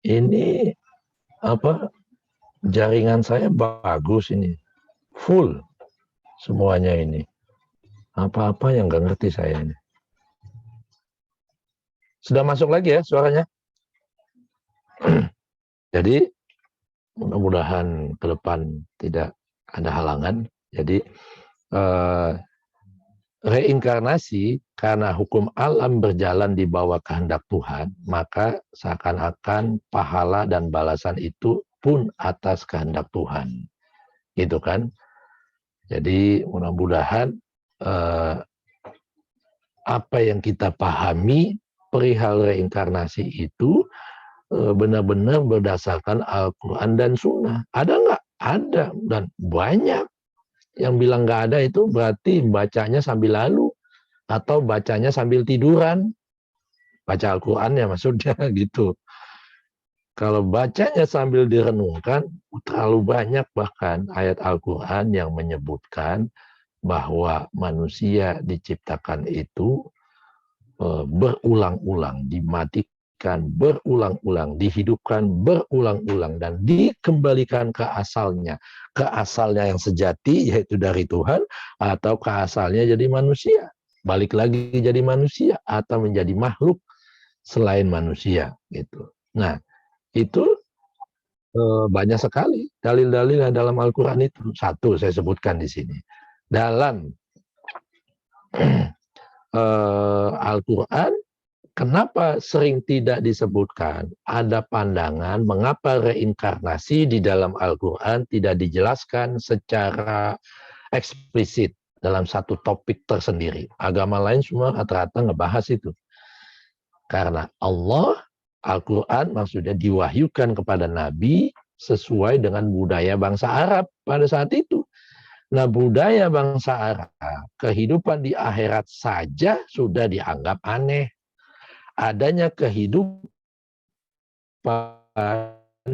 ini jaringan saya bagus ini, full semuanya ini. Apa-apa yang nggak ngerti saya ini. Sudah masuk lagi ya suaranya? Jadi mudah-mudahan ke depan tidak ada halangan. Jadi reinkarnasi karena hukum alam berjalan di bawah kehendak Tuhan, maka seakan-akan pahala dan balasan itu pun atas kehendak Tuhan. Gitu kan? Jadi mudah-mudahan apa yang kita pahami perihal reinkarnasi itu benar-benar berdasarkan Al-Quran dan Sunnah. Ada nggak? Ada, dan banyak. Yang bilang nggak ada itu berarti bacanya sambil lalu atau bacanya sambil tiduran. Baca Al-Qurannya maksudnya gitu. Kalau bacanya sambil direnungkan, terlalu banyak bahkan ayat Al-Quran yang menyebutkan bahwa manusia diciptakan itu berulang-ulang, dimatikan berulang-ulang, dihidupkan berulang-ulang, dan dikembalikan ke asalnya yang sejati, yaitu dari Tuhan, atau ke asalnya jadi manusia, balik lagi jadi manusia, atau menjadi makhluk selain manusia gitu. Nah, itu banyak sekali dalil-dalil dalam Al-Quran itu. Satu saya sebutkan di sini. Dalam Al-Quran, kenapa sering tidak disebutkan? Ada pandangan mengapa reinkarnasi di dalam Al-Quran tidak dijelaskan secara eksplisit dalam satu topik tersendiri. Agama lain semua rata-rata ngebahas itu. Karena Allah, Al-Quran maksudnya diwahyukan kepada Nabi sesuai dengan budaya bangsa Arab pada saat itu. Nah, budaya bangsa Arab, kehidupan di akhirat saja sudah dianggap aneh. Adanya kehidupan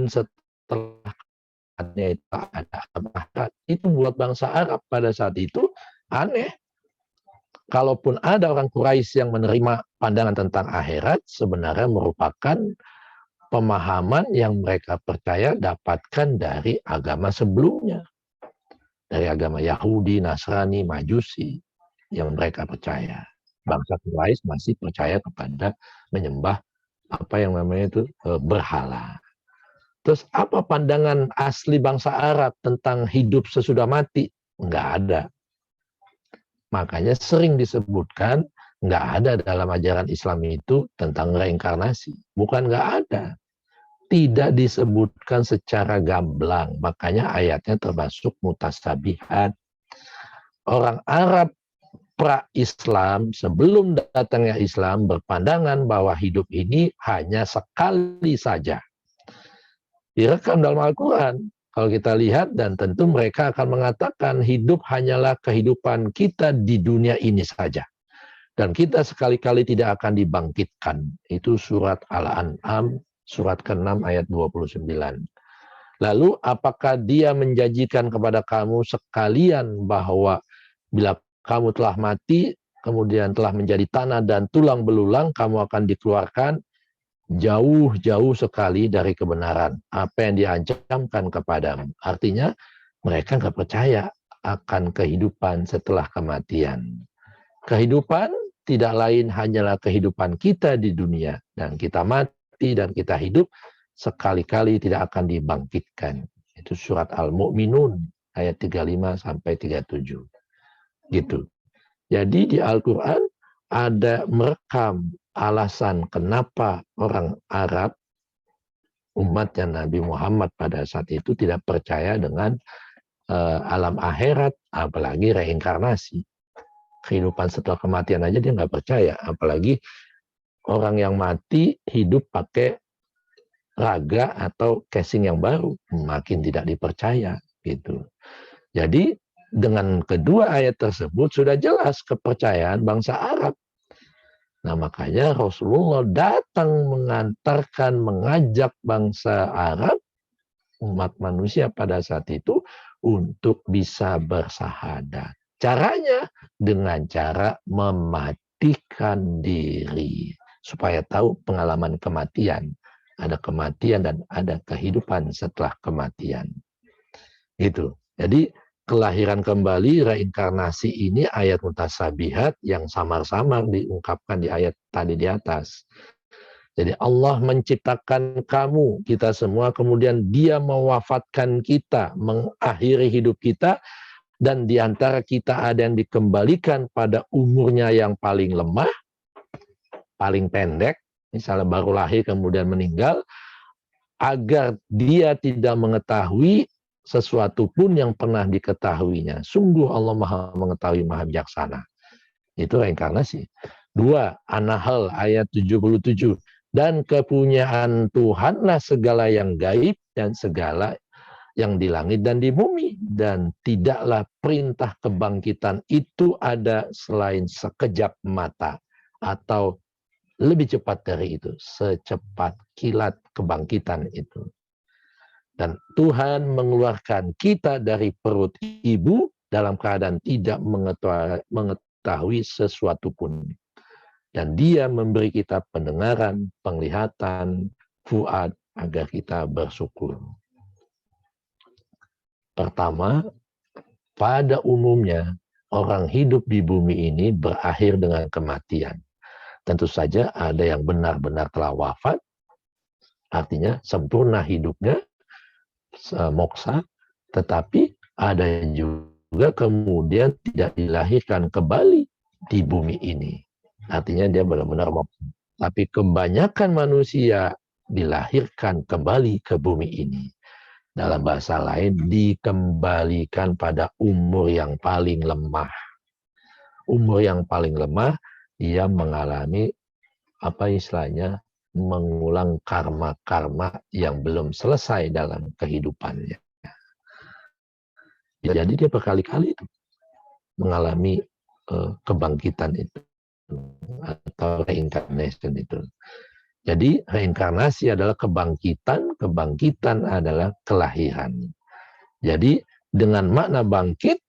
setelahnya itu ada akhirat, itu buat bangsa Arab pada saat itu aneh. Kalaupun ada orang Quraisy yang menerima pandangan tentang akhirat, sebenarnya merupakan pemahaman yang mereka percaya dapatkan dari agama sebelumnya. Dari agama Yahudi, Nasrani, Majusi yang mereka percaya. Bangsa Quraisy masih percaya kepada menyembah apa yang namanya itu berhala. Terus apa pandangan asli bangsa Arab tentang hidup sesudah mati? Enggak ada. Makanya sering disebutkan enggak ada dalam ajaran Islam itu tentang reinkarnasi. Bukan enggak ada. Tidak disebutkan secara gamblang. Makanya ayatnya termasuk mutasabihat. Orang Arab pra-Islam sebelum datangnya Islam berpandangan bahwa hidup ini hanya sekali saja. Direkam dalam Al-Quran. Kalau kita lihat, dan tentu mereka akan mengatakan hidup hanyalah kehidupan kita di dunia ini saja. Dan kita sekali-kali tidak akan dibangkitkan. Itu surat Al-An'am, surat ke-6 ayat 29. Lalu apakah dia menjanjikan kepada kamu sekalian bahwa bila kamu telah mati, kemudian telah menjadi tanah dan tulang belulang, kamu akan dikeluarkan jauh-jauh sekali dari kebenaran. Apa yang diancamkan kepadamu. Artinya mereka nggak percaya akan kehidupan setelah kematian. Kehidupan tidak lain hanyalah kehidupan kita di dunia. Dan kita mati dan kita hidup sekali-kali tidak akan dibangkitkan. Itu surat Al-Mu'minun ayat 35 sampai 37. Gitu. Jadi di Al-Quran ada merekam alasan kenapa orang Arab, umatnya Nabi Muhammad pada saat itu tidak percaya dengan alam akhirat, apalagi reinkarnasi. Kehidupan setelah kematian aja dia nggak percaya, apalagi orang yang mati hidup pakai raga atau casing yang baru, makin tidak dipercaya gitu. Jadi dengan kedua ayat tersebut sudah jelas kepercayaan bangsa Arab. Nah, makanya Rasulullah datang mengantarkan, mengajak bangsa Arab, umat manusia pada saat itu, untuk bisa bersahadat. Caranya dengan cara mematikan diri. Supaya tahu pengalaman kematian. Ada kematian dan ada kehidupan setelah kematian. Itu. Jadi kelahiran kembali, reinkarnasi ini ayat mutasabihat yang samar-samar diungkapkan di ayat tadi di atas. Jadi Allah menciptakan kamu, kita semua, kemudian dia mewafatkan kita, mengakhiri hidup kita, dan di antara kita ada yang dikembalikan pada umurnya yang paling lemah, paling pendek, misalnya baru lahir kemudian meninggal, agar dia tidak mengetahui sesuatu pun yang pernah diketahuinya. Sungguh Allah Maha mengetahui, Maha bijaksana. Itu reinkarnasi. 2, An-Nahl ayat 77. Dan kepunyaan Tuhanlah segala yang gaib dan segala yang di langit dan di bumi. Dan tidaklah perintah kebangkitan itu ada selain sekejap mata. Atau lebih cepat dari itu. Secepat kilat kebangkitan itu. Dan Tuhan mengeluarkan kita dari perut ibu dalam keadaan tidak mengetahui sesuatu pun. Dan dia memberi kita pendengaran, penglihatan, fuad, agar kita bersyukur. Pertama, pada umumnya orang hidup di bumi ini berakhir dengan kematian. Tentu saja ada yang benar-benar telah wafat, artinya sempurna hidupnya, moksa, tetapi ada yang juga kemudian tidak dilahirkan kembali di bumi ini. Artinya dia benar-benar moksa. Tapi kebanyakan manusia dilahirkan kembali ke bumi ini. Dalam bahasa lain, dikembalikan pada umur yang paling lemah. Umur yang paling lemah, dia mengalami apa istilahnya, mengulang karma-karma yang belum selesai dalam kehidupannya. Jadi dia berkali-kali mengalami kebangkitan itu atau reincarnation itu. Jadi reinkarnasi adalah kebangkitan, kebangkitan adalah kelahiran. Jadi dengan makna bangkit,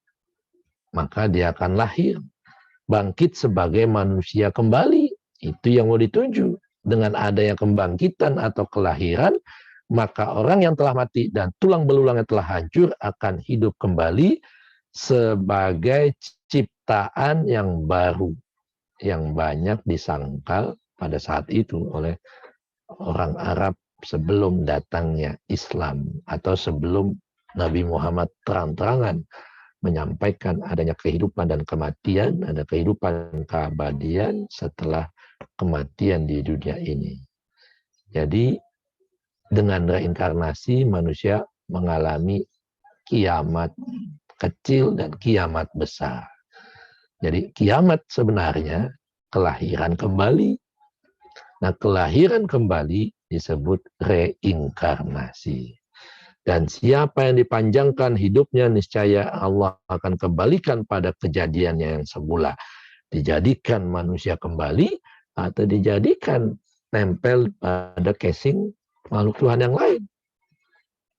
maka dia akan lahir. Bangkit sebagai manusia kembali, itu yang mau dituju. Dengan adanya kebangkitan atau kelahiran, maka orang yang telah mati dan tulang belulangnya telah hancur akan hidup kembali sebagai ciptaan yang baru, yang banyak disangkal pada saat itu oleh orang Arab sebelum datangnya Islam atau sebelum Nabi Muhammad terang-terangan menyampaikan adanya kehidupan dan kematian, ada kehidupan keabadian setelah kematian di dunia ini. Jadi dengan reinkarnasi manusia mengalami kiamat kecil dan kiamat besar. Jadi kiamat sebenarnya kelahiran kembali. Nah, kelahiran kembali disebut reinkarnasi. Dan siapa yang dipanjangkan hidupnya, niscaya Allah akan kembalikan pada kejadiannya yang semula. Dijadikan manusia kembali atau dijadikan tempel pada casing makhluk Tuhan yang lain.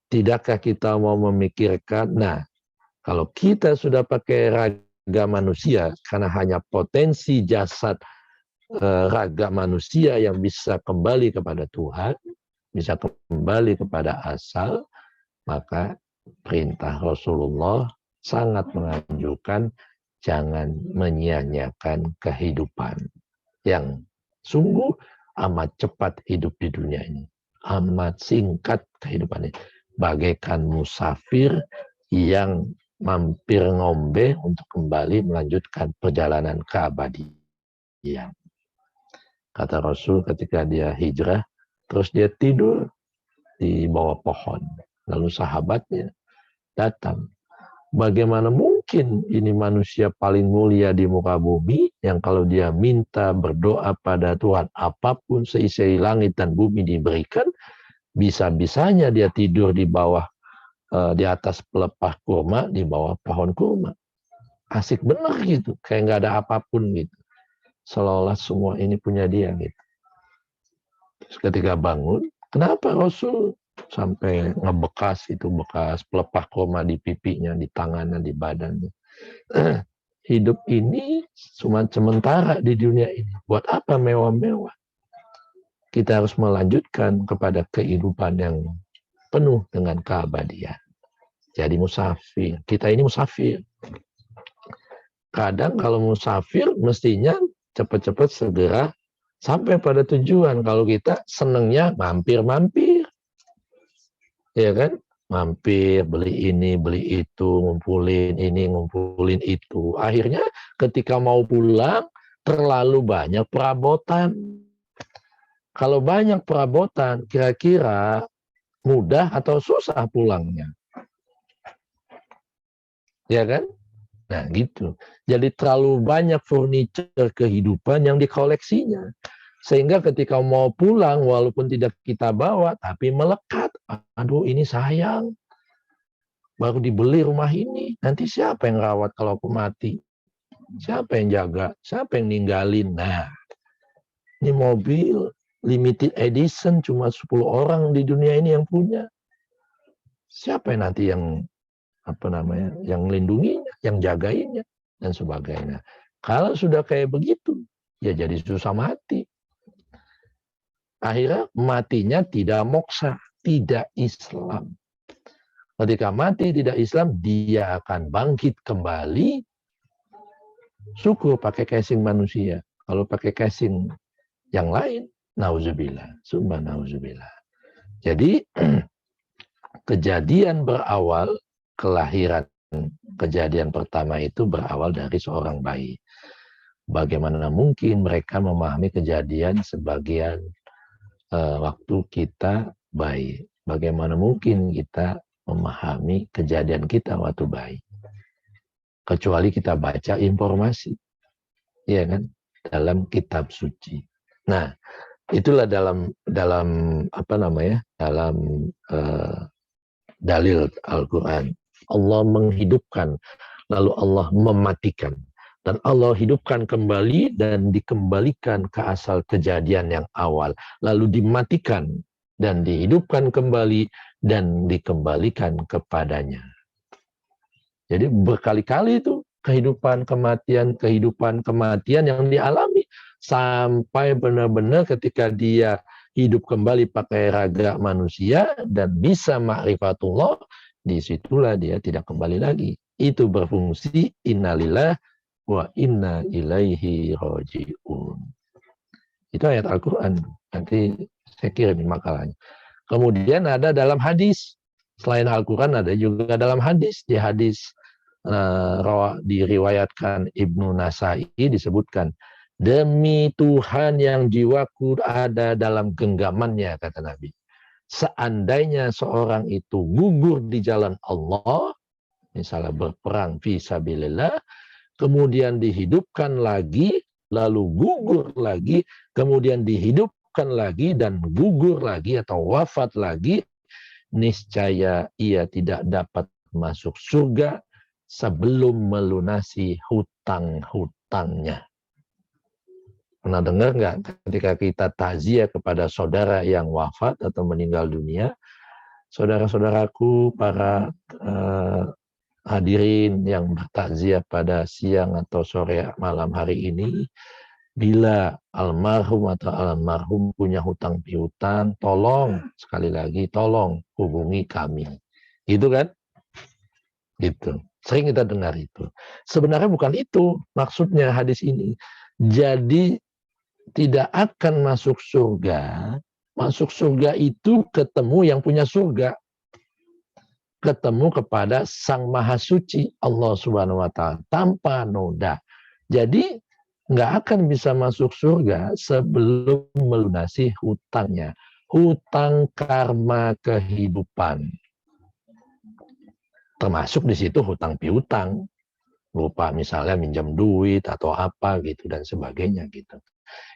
Tidakkah kita mau memikirkan, nah, kalau kita sudah pakai raga manusia, karena hanya potensi jasad raga manusia yang bisa kembali kepada Tuhan, bisa kembali kepada asal, maka perintah Rasulullah sangat menganjurkan jangan menyia-nyiakan kehidupan yang sungguh amat cepat hidup di dunia ini. Amat singkat kehidupan ini. Bagaikan musafir yang mampir ngombe untuk kembali melanjutkan perjalanan keabadian. Kata Rasul ketika dia hijrah, terus dia tidur di bawah pohon. Lalu sahabatnya datang. Bagaimana mungkin ini manusia paling mulia di muka bumi yang kalau dia minta berdoa pada Tuhan apapun seisi langit dan bumi diberikan, bisa-bisanya dia tidur di bawah di atas pelepah kurma di bawah pohon kurma. Asik bener gitu, kayak nggak ada apapun gitu. Seolah-olah semua ini punya dia gitu. Terus ketika bangun, kenapa Rasul sampai ngebekas itu, bekas pelepah kurma di pipinya, di tangannya, di badannya. Hidup ini cuma sementara di dunia ini. Buat apa mewah-mewah? Kita harus melanjutkan kepada kehidupan yang penuh dengan keabadian. Jadi musafir. Kita ini musafir. Kadang kalau musafir mestinya cepat-cepat segera sampai pada tujuan. Kalau kita senengnya mampir-mampir. Ya kan? Mampir, beli ini, beli itu, ngumpulin ini, ngumpulin itu. Akhirnya ketika mau pulang, terlalu banyak perabotan. Kalau banyak perabotan, kira-kira mudah atau susah pulangnya? Ya kan? Nah gitu. Jadi terlalu banyak furniture kehidupan yang dikoleksinya. Sehingga ketika mau pulang, walaupun tidak kita bawa, tapi melekat. Aduh, ini sayang. Baru dibeli rumah ini. Nanti siapa yang rawat kalau aku mati? Siapa yang jaga? Siapa yang ninggalin? Nah, ini mobil limited edition, cuma 10 orang di dunia ini yang punya. Siapa yang nanti yang yang melindunginya, yang jagainnya dan sebagainya. Kalau sudah kayak begitu, ya jadi susah mati. Akhirnya matinya tidak moksa, tidak Islam. Ketika mati tidak Islam, dia akan bangkit kembali. Syukur pakai casing manusia. Kalau pakai casing yang lain, nauzubillah, summa nauzubillah. Jadi kejadian berawal, kelahiran kejadian pertama itu berawal dari seorang bayi. Bagaimana mungkin mereka memahami kejadian sebagian waktu kita bayi? Bagaimana mungkin kita memahami kejadian kita waktu bayi? Kecuali kita baca informasi, ya kan, dalam kitab suci. Nah, itulah dalam dalil Al-Quran. Allah menghidupkan, lalu Allah mematikan. Dan Allah hidupkan kembali dan dikembalikan ke asal kejadian yang awal. Lalu dimatikan dan dihidupkan kembali dan dikembalikan kepadanya. Jadi berkali-kali itu kehidupan kematian yang dialami. Sampai benar-benar ketika dia hidup kembali pakai raga manusia dan bisa ma'rifatullah, disitulah dia tidak kembali lagi. Itu berfungsi innalillah wa inna ilaihi raji'un. Itu ayat Al-Quran. Nanti saya kirim makalahnya. Kemudian ada dalam hadis. Selain Al-Quran ada juga dalam hadis. Di hadis diriwayatkan Ibnu Nasai disebutkan, demi Tuhan yang jiwaku ada dalam genggamannya, kata Nabi. Seandainya seorang itu gugur di jalan Allah, misalnya berperang fisabilillah, kemudian dihidupkan lagi, lalu gugur lagi, kemudian dihidupkan lagi dan gugur lagi atau wafat lagi, niscaya ia tidak dapat masuk surga sebelum melunasi hutang-hutangnya. Pernah dengar nggak ketika kita takziah kepada saudara yang wafat atau meninggal dunia, saudara-saudaraku, para hadirin yang bertakziah pada siang atau sore malam hari ini, bila almarhum atau almarhum punya hutang piutang, tolong, sekali lagi, tolong hubungi kami. Gitu kan? Gitu. Sering kita dengar itu. Sebenarnya bukan itu maksudnya hadis ini. Jadi tidak akan masuk surga. Masuk surga itu ketemu yang punya surga. Ketemu kepada Sang Maha Suci Allah Subhanahu wa Ta'ala tanpa noda. Jadi nggak akan bisa masuk surga sebelum melunasi hutangnya. Hutang karma kehidupan. Termasuk di situ hutang piutang. Lupa misalnya minjam duit atau apa gitu dan sebagainya gitu.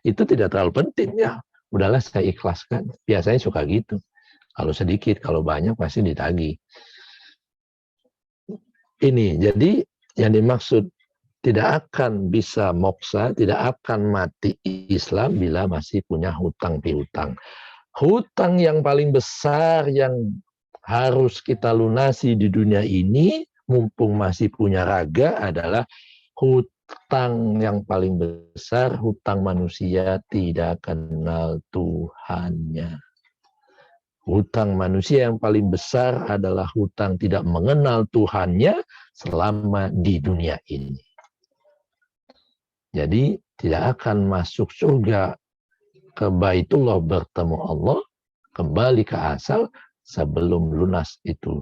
Itu tidak terlalu penting ya. Udahlah saya ikhlaskan. Biasanya suka gitu. Kalau sedikit, kalau banyak pasti ditagih. Ini jadi yang dimaksud tidak akan bisa moksa, tidak akan mati Islam bila masih punya hutang piutang. Hutang yang paling besar yang harus kita lunasi di dunia ini, mumpung masih punya raga, adalah hutang yang paling besar, hutang manusia tidak kenal Tuhannya. Hutang manusia yang paling besar adalah hutang tidak mengenal Tuhannya selama di dunia ini. Jadi tidak akan masuk surga ke Baitullah bertemu Allah, kembali ke asal sebelum lunas itu.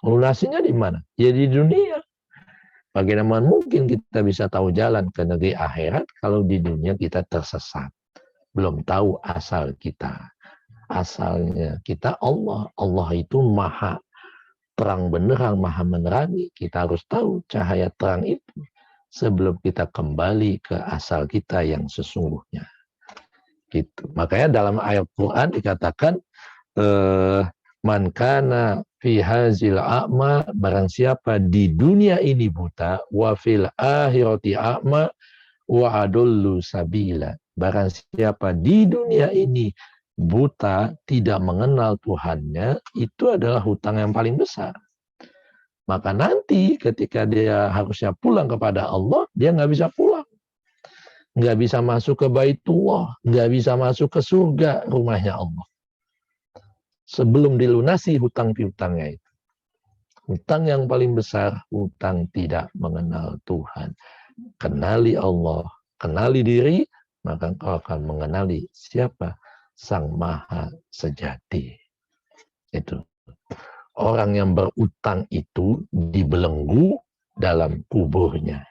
Lunasinya di mana? Ya di dunia. Bagaimana mungkin kita bisa tahu jalan ke negeri akhirat kalau di dunia kita tersesat. Belum tahu asal kita. Asalnya kita Allah. Allah itu maha terang benderang, maha menerangi. Kita harus tahu cahaya terang itu sebelum kita kembali ke asal kita yang sesungguhnya. Gitu. Makanya dalam ayat Quran dikatakan man kana fi hazil a'ma, barang siapa di dunia ini buta, wa fil akhirati a'ma wa adullu sabila. Barang siapa di dunia ini buta, tidak mengenal Tuhannya, itu adalah hutang yang paling besar. Maka nanti ketika dia harusnya pulang kepada Allah, dia nggak bisa pulang. Nggak bisa masuk ke Baitullah, nggak bisa masuk ke surga, rumahnya Allah. Sebelum dilunasi hutang piutangnya itu. Hutang yang paling besar, hutang tidak mengenal Tuhan. Kenali Allah, kenali diri, maka engkau akan mengenali siapa Sang Maha Sejati. Itu. Orang yang berutang itu dibelenggu dalam kuburnya.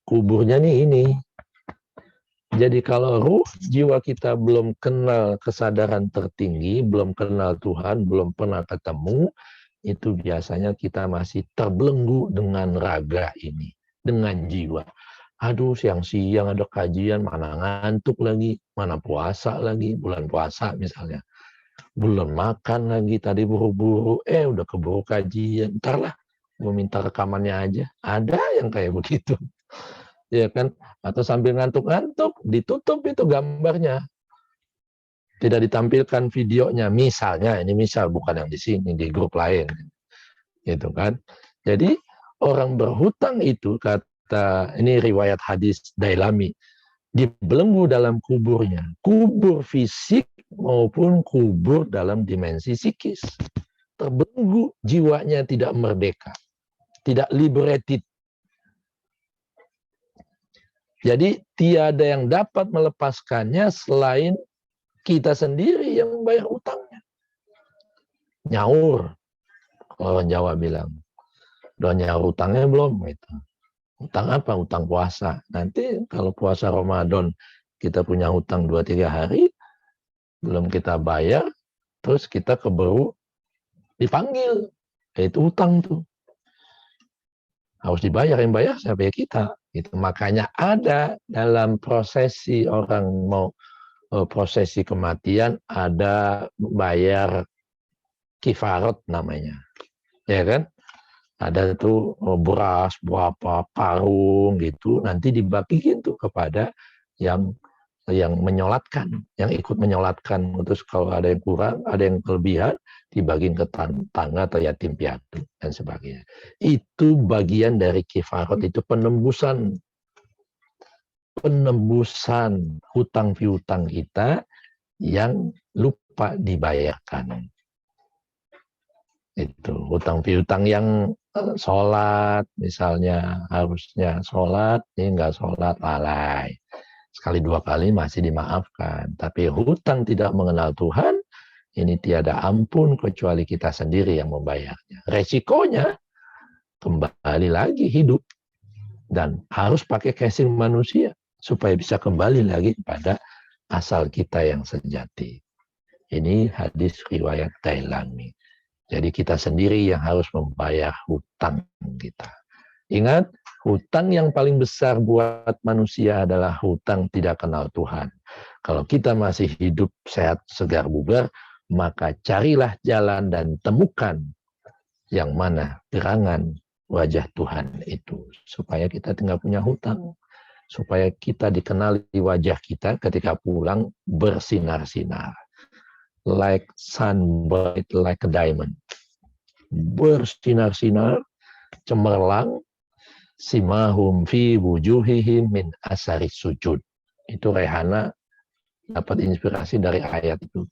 Kuburnya ini. Jadi kalau ruh jiwa kita belum kenal kesadaran tertinggi, belum kenal Tuhan, belum pernah ketemu, itu biasanya kita masih terbelenggu dengan raga ini, dengan jiwa. Aduh, siang-siang ada kajian, mana ngantuk lagi, mana puasa lagi, bulan puasa misalnya. Belum makan lagi, tadi buru-buru, udah keburu kajian, ntar lah, mau minta rekamannya aja. Ada yang kayak begitu. Ya kan? Atau sambil ngantuk-ngantuk, ditutup itu gambarnya. Tidak ditampilkan videonya, misalnya, ini misal, bukan yang di sini, di grup lain. Gitu kan? Jadi, orang berhutang itu, kata, ini riwayat hadis Dailami, dibelenggu dalam kuburnya. Kubur fisik maupun kubur dalam dimensi psikis. Terbelenggu, jiwanya tidak merdeka. Tidak liberated. Jadi tiada yang dapat melepaskannya selain kita sendiri yang membayar utangnya. Nyaur, kalau orang Jawa bilang. Udah nyaur utangnya belum? Gitu. Utang apa? Utang puasa. Nanti kalau puasa Ramadan kita punya utang 2-3 hari, belum kita bayar, terus kita keburu dipanggil. Itu utang tuh. Harus dibayar, yang bayar siapa ya kita. Itu makanya ada dalam prosesi orang mau prosesi kematian ada bayar kifarat namanya, ya kan? Ada tuh beras berapa karung gitu, nanti dibagiin tuh kepada yang menyolatkan, yang ikut menyolatkan. Terus kalau ada yang kurang, ada yang kelebihan, dibagiin ke tangga atau yatim piatu dan sebagainya. Itu bagian dari kifarat, itu penembusan hutang piutang kita yang lupa dibayarkan. Itu hutang piutang yang sholat misalnya, harusnya sholat, ini enggak sholat, lalai. Sekali 2 kali masih dimaafkan. Tapi hutang tidak mengenal Tuhan, ini tiada ampun kecuali kita sendiri yang membayarnya. Resikonya kembali lagi hidup. Dan harus pakai casing manusia supaya bisa kembali lagi pada asal kita yang sejati. Ini hadis riwayat Dailami. Jadi kita sendiri yang harus membayar hutang kita. Ingat, hutang yang paling besar buat manusia adalah hutang tidak kenal Tuhan. Kalau kita masih hidup sehat, segar, bugar, maka carilah jalan dan temukan yang mana gerangan wajah Tuhan itu. Supaya kita tidak punya hutang. Supaya kita dikenali wajah kita ketika pulang bersinar-sinar. Like sun bright like a diamond. Bersinar-sinar, cemerlang, simahum fi wujuhihim min asari sujud. Itu Rehana dapat inspirasi dari ayat itu.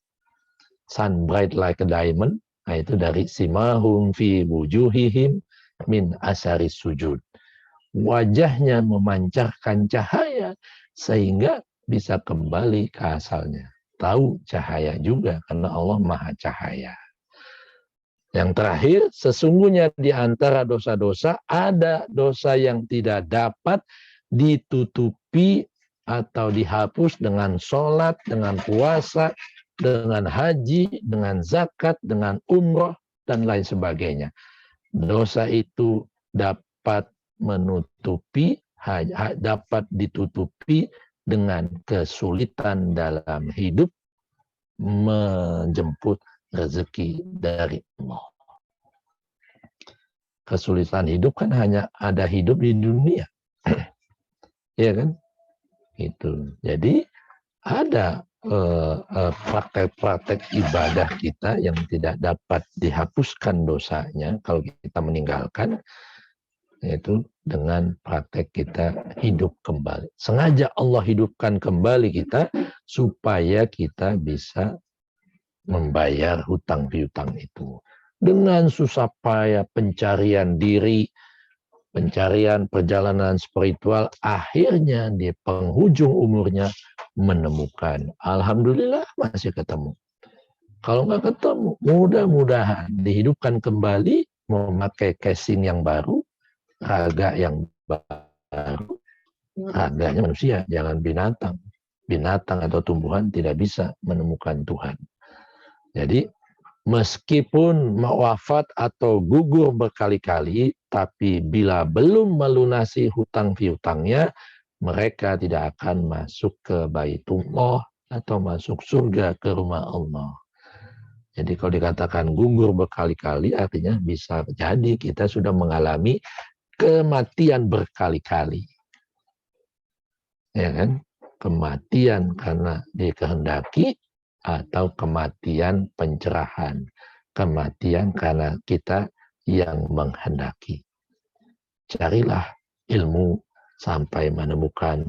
Sun bright like a diamond, nah itu dari simahum fi wujuhihim min asari sujud. Wajahnya memancarkan cahaya sehingga bisa kembali ke asalnya. Tahu cahaya juga karena Allah Maha Cahaya. Yang terakhir, sesungguhnya di antara dosa-dosa ada dosa yang tidak dapat ditutupi atau dihapus dengan sholat, dengan puasa, dengan haji, dengan zakat, dengan umroh, dan lain sebagainya. Dosa itu dapat dapat ditutupi dengan kesulitan dalam hidup, menjemput rezeki dari Allah. Kesulitan hidup kan hanya ada hidup di dunia. Iya kan? Itu. Jadi ada praktek-praktek ibadah kita yang tidak dapat dihapuskan dosanya kalau kita meninggalkan, yaitu dengan praktek kita hidup kembali. Sengaja Allah hidupkan kembali kita supaya kita bisa membayar hutang piutang itu. Dengan susah payah pencarian diri, pencarian perjalanan spiritual, akhirnya di penghujung umurnya menemukan. Alhamdulillah masih ketemu. Kalau nggak ketemu, mudah-mudahan dihidupkan kembali, memakai casing yang baru, raga yang baru, raganya manusia, jangan binatang. Binatang atau tumbuhan tidak bisa menemukan Tuhan. Jadi, meskipun wafat atau gugur berkali-kali, tapi bila belum melunasi hutang piutangnya, mereka tidak akan masuk ke Baitullah atau masuk surga ke rumah Allah. Jadi kalau dikatakan gugur berkali-kali, artinya bisa jadi kita sudah mengalami kematian berkali-kali. Ya kan? Kematian karena dikehendaki atau kematian pencerahan. Kematian karena kita yang menghendaki. Carilah ilmu sampai menemukan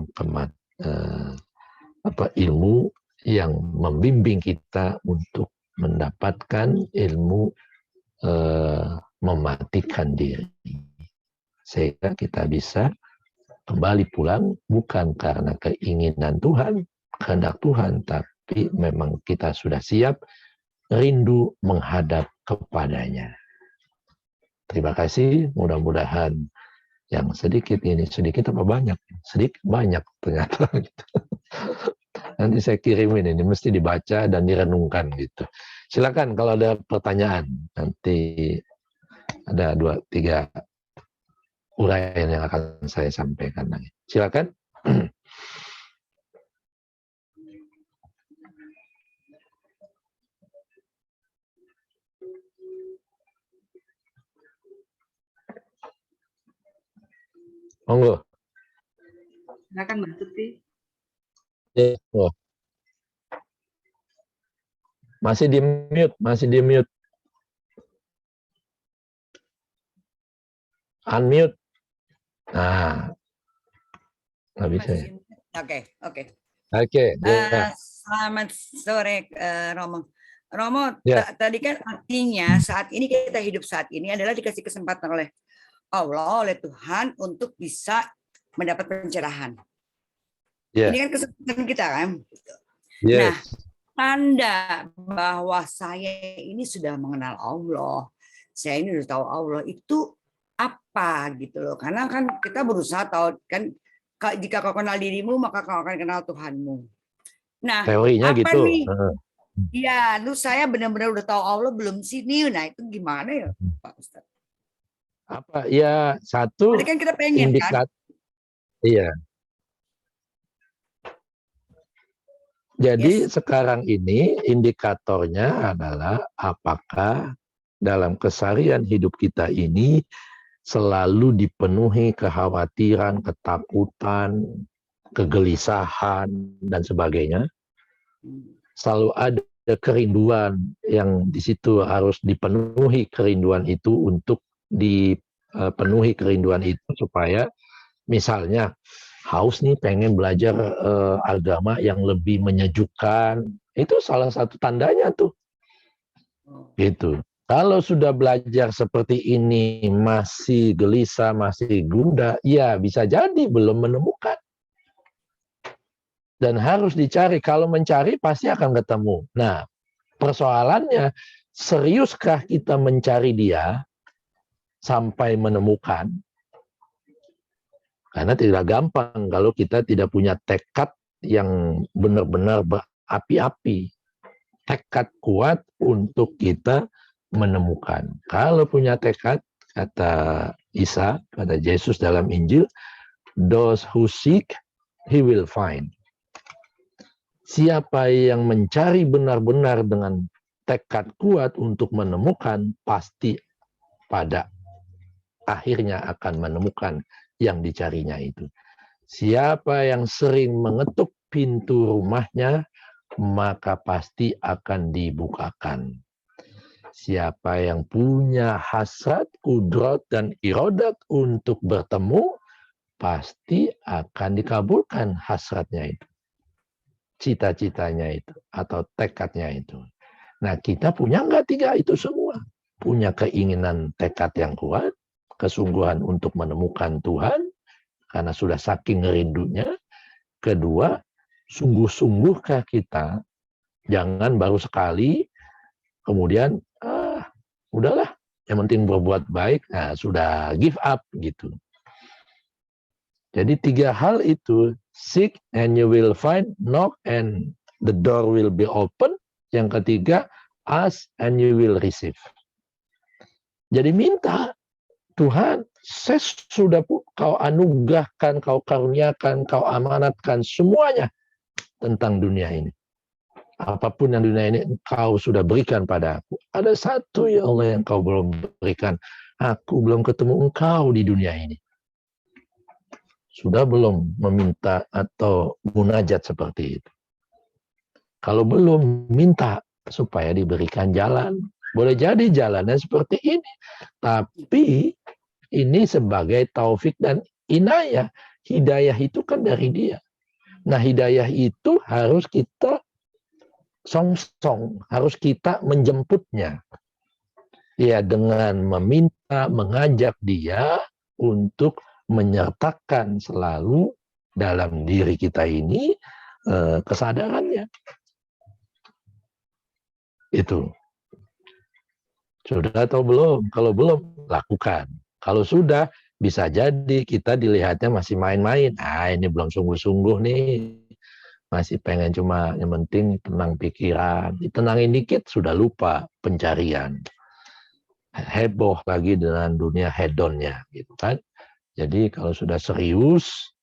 ilmu yang membimbing kita untuk mendapatkan ilmu mematikan diri. Sehingga kita bisa kembali pulang bukan karena keinginan Tuhan, kehendak Tuhan, tapi memang kita sudah siap rindu menghadap kepadanya. Terima kasih, mudah-mudahan yang sedikit ini, sedikit apa banyak? Sedikit banyak ternyata. Gitu. Nanti saya kirimin ini, mesti dibaca dan direnungkan gitu. Silakan kalau ada pertanyaan, nanti ada 2-3 uraian yang akan saya sampaikan lagi. Silakan. Monggo. Silakan Mbak Tuti. Oh. Masih di mute. Unmute. Nah, nggak bisa ya. Oke. Selamat sore, Romo. Romo, ya. Tadi kan artinya saat ini kita hidup saat ini adalah dikasih kesempatan oleh Allah, oleh Tuhan untuk bisa mendapat pencerahan. Yeah. Ini kan kesempatan kita kan. Yes. Nah, tanda bahwa saya ini sudah mengenal Allah, saya ini sudah tahu Allah itu apa gitu loh. Karena kan kita berusaha tahu kan, jika kau kenal dirimu maka kau akan kenal Tuhanmu. Nah, teorinya apa gitu. Nih? Ya, lu saya benar-benar udah tahu Allah belum sih nih. Nah, itu gimana ya, Pak Ustadz? Apa ya, satu kan kita pengen kan? Iya. Jadi sekarang ini indikatornya adalah apakah dalam keseharian hidup kita ini selalu dipenuhi kekhawatiran, ketakutan, kegelisahan, dan sebagainya. Selalu ada kerinduan yang di situ harus dipenuhi kerinduan itu untuk dipenuhi kerinduan itu supaya misalnya haus nih pengen belajar agama yang lebih menyejukkan, itu salah satu tandanya tuh. Gitu. Kalau sudah belajar seperti ini masih gelisah, masih gundah, ya bisa jadi belum menemukan. Dan harus dicari, kalau mencari pasti akan ketemu. Nah, persoalannya seriuskah kita mencari dia sampai menemukan? Karena tidak gampang kalau kita tidak punya tekad yang benar-benar berapi-api. Tekad kuat untuk kita menemukan. Kalau punya tekad, kata Isa, kata Yesus dalam Injil, those who seek, he will find. Siapa yang mencari benar-benar dengan tekad kuat untuk menemukan, pasti pada akhirnya akan menemukan yang dicarinya itu. Siapa yang sering mengetuk pintu rumahnya, maka pasti akan dibukakan. Siapa yang punya hasrat, kudrat, dan iradat untuk bertemu, pasti akan dikabulkan hasratnya itu, cita-citanya itu, atau tekadnya itu. Nah, kita punya nggak tiga itu semua? Punya keinginan tekad yang kuat, kesungguhan untuk menemukan Tuhan, karena sudah saking rindunya. Kedua, sungguh-sungguhkah kita, jangan baru sekali, kemudian, udahlah, yang penting berbuat baik, nah, sudah give up, gitu. Jadi 3 hal itu, seek and you will find, knock and the door will be open. Yang ketiga, ask and you will receive. Jadi minta, Tuhan, saya sudah kau anugerahkan, kau karuniakan, kau amanatkan semuanya tentang dunia ini. Apapun yang dunia ini engkau sudah berikan pada aku. Ada satu ya Allah yang kau belum berikan. Aku belum ketemu engkau di dunia ini. Sudah belum meminta atau munajat seperti itu? Kalau belum, minta supaya diberikan jalan. Boleh jadi jalannya seperti ini. Tapi ini sebagai taufik dan inayah. Hidayah itu kan dari Dia. Nah, hidayah itu harus kita songsong, harus kita menjemputnya. Ya, dengan meminta, mengajak Dia untuk menyertakan selalu dalam diri kita ini kesadarannya. Itu. Sudah atau belum? Kalau belum, lakukan. Kalau sudah, bisa jadi kita dilihatnya masih main-main. Ini belum sungguh-sungguh nih. Masih pengen cuma yang penting tenang pikiran. Ditenangin dikit, sudah lupa pencarian. Heboh lagi dengan dunia hedonnya, gitu kan. Jadi kalau sudah serius,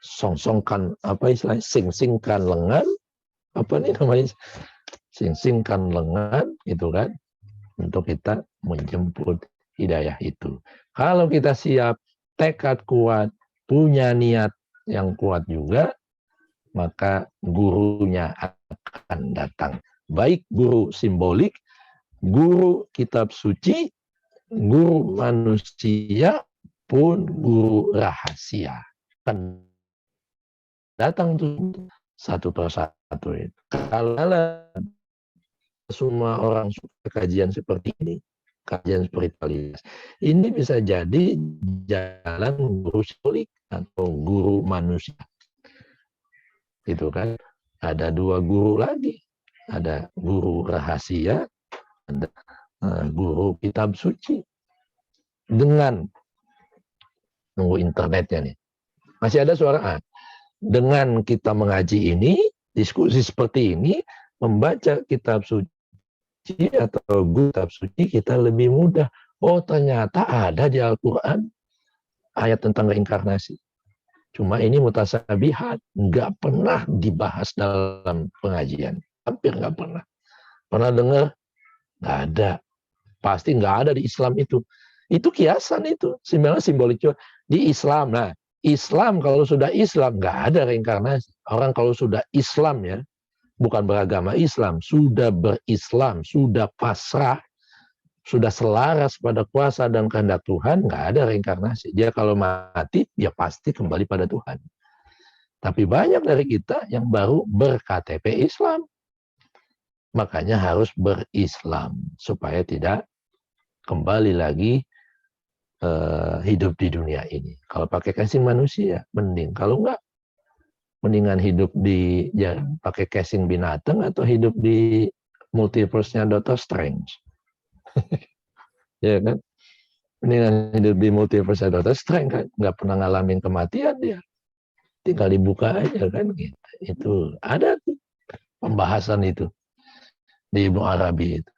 songsongkan, apa istilahnya, sing-singkan lengan, apa nih namanya, sing-singkan lengan, gitu kan, untuk kita menjemput hidayah itu. Kalau kita siap, tekad kuat, punya niat yang kuat juga, maka gurunya akan datang. Baik guru simbolik, guru kitab suci, guru manusia, pun guru rahasia. Kan datang tuh satu persatu itu. Kalau semua orang suka kajian seperti ini, kajian spiritualitas, ini bisa jadi jalan guru simbolik atau guru manusia. Itu kan, ada 2 guru lagi, ada guru rahasia, ada guru kitab suci. Dengan nunggu internetnya nih, masih ada suara. Dengan kita mengaji ini, diskusi seperti ini, membaca kitab suci atau guru kitab suci, kita lebih mudah. Oh, ternyata ada di Al-Quran ayat tentang reinkarnasi. Cuma ini mutasabihat, nggak pernah dibahas dalam pengajian. Hampir nggak pernah. Pernah dengar? Nggak ada. Pasti nggak ada di Islam itu. Itu kiasan itu. Simbolik di Islam. Nah, Islam kalau sudah Islam, nggak ada reinkarnasi. Orang kalau sudah Islam ya, bukan beragama Islam, sudah berislam, sudah pasrah, sudah selaras pada kuasa dan kehendak Tuhan, nggak ada reinkarnasi. Dia kalau mati, dia pasti kembali pada Tuhan. Tapi banyak dari kita yang baru ber-KTP Islam. Makanya harus berislam, supaya tidak kembali lagi hidup di dunia ini. Kalau pakai casing manusia, mending. Kalau enggak, mendingan hidup di pakai casing binatang atau hidup di multiverse-nya Doctor Strange. Ya kan? Mendingan hidup di multiverse-nya Doctor Strange kan, nggak pernah ngalamin kematian dia. Tinggal dibuka aja kan gitu. Itu ada tuh pembahasan itu di Ibnu Arabi itu.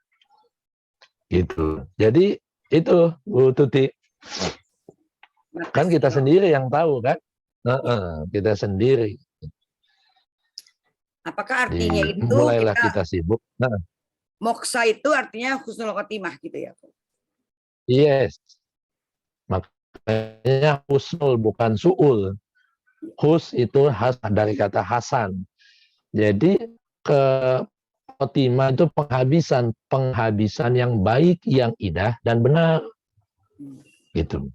Gitu. Jadi itu Bu Tuti. Kan kita sendiri yang tahu kan? Kita sendiri. Apakah artinya itu mulailah kita sibuk. Moksa itu artinya husnul khotimah gitu ya? Yes. Makanya husnul bukan su'ul. Hus itu dari kata hasan. Jadi ke khotimah itu penghabisan yang baik, yang indah dan benar. Gitu.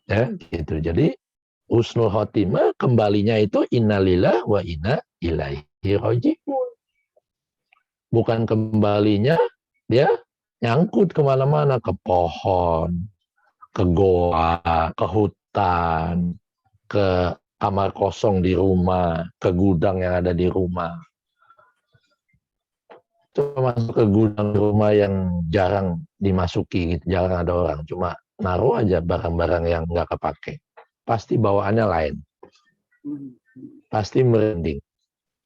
Ya, gitu. Jadi husnul khotimah kembalinya itu innalillah wa inna ilaihi raji'un. Bukan kembalinya dia nyangkut kemana-mana, ke pohon, ke goa, ke hutan, ke kamar kosong di rumah, ke gudang yang ada di rumah. Cuma masuk ke gudang di rumah yang jarang dimasuki, gitu, jarang ada orang. Cuma naruh aja barang-barang yang nggak kepake. Pasti bawaannya lain. Pasti merinding.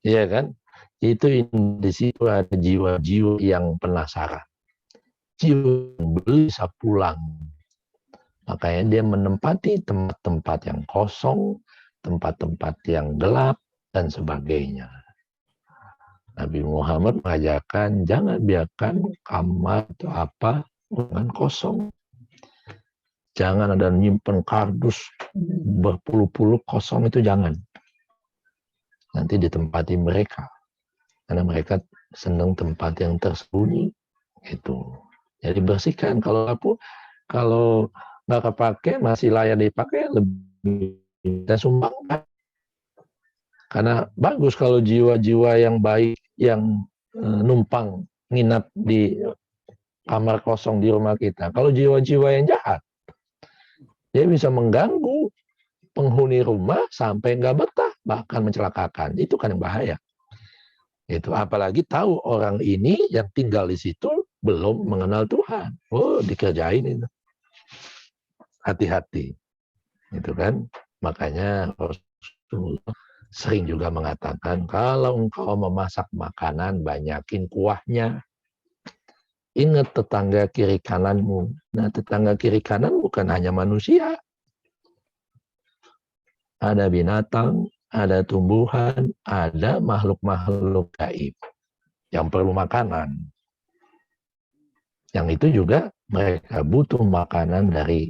Iya kan? Itu di situ ada jiwa-jiwa yang penasaran. Jiwa yang bisa pulang. Makanya dia menempati tempat-tempat yang kosong, tempat-tempat yang gelap, dan sebagainya. Nabi Muhammad mengajarkan jangan biarkan kamar atau apa dengan kosong. Jangan ada nyimpen kardus berpuluh-puluh kosong, itu jangan. Nanti ditempati mereka. Karena mereka senang tempat yang tersembunyi. Itu. Jadi bersihkan. Kalau nggak kepake, masih layak dipakai, lebih kita sumbangkan. Karena bagus kalau jiwa-jiwa yang baik, yang numpang nginap di kamar kosong di rumah kita. Kalau jiwa-jiwa yang jahat, dia bisa mengganggu penghuni rumah sampai nggak betah, bahkan mencelakakan. Itu kan yang bahaya. Itu apalagi tahu orang ini yang tinggal di situ belum mengenal Tuhan. Oh, dikerjain itu. Hati-hati. Itu kan. Makanya Rasulullah sering juga mengatakan, kalau engkau memasak makanan, banyakin kuahnya. Ingat tetangga kiri kananmu. Nah, tetangga kiri kanan bukan hanya manusia. Ada binatang, ada tumbuhan, ada makhluk-makhluk gaib yang perlu makanan. Yang itu juga mereka butuh makanan dari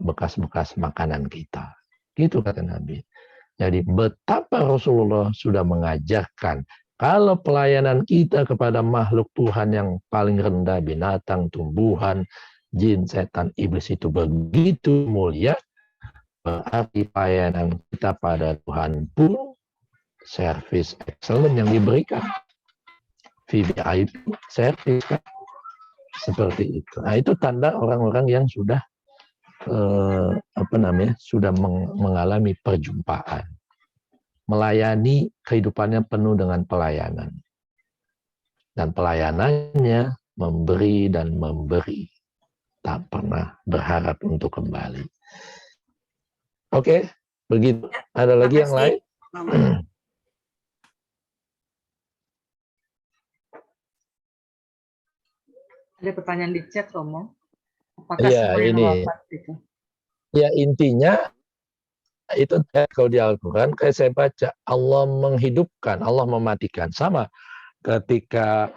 bekas-bekas makanan kita. Gitu kata Nabi. Jadi betapa Rasulullah sudah mengajarkan kalau pelayanan kita kepada makhluk Tuhan yang paling rendah, binatang, tumbuhan, jin, setan, iblis itu begitu mulia, berarti pelayanan kita pada Tuhan pun service excellent yang diberikan. VVIP service kan? Seperti itu. Nah, itu tanda orang-orang yang sudah sudah mengalami perjumpaan, melayani kehidupannya penuh dengan pelayanan, dan pelayanannya memberi dan memberi, tak pernah berharap untuk kembali. Oke, begitu. Ada lagi yang lain? Ada pertanyaan di chat, Romo. Apakah ya, semua yang ini wafat itu? Ya, intinya itu kalau di Al-Quran kayak saya baca, Allah menghidupkan, Allah mematikan. Sama ketika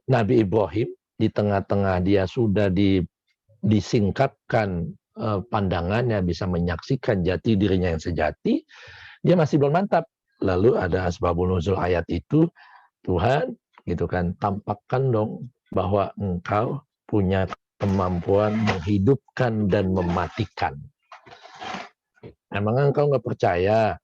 Nabi Ibrahim di tengah-tengah dia sudah disingkapkan pandangannya, bisa menyaksikan jati dirinya yang sejati, dia masih belum mantap. Lalu ada asbabun nuzul ayat itu, Tuhan gitu kan, tampakkan dong bahwa engkau punya kemampuan menghidupkan dan mematikan. Emang engkau nggak percaya,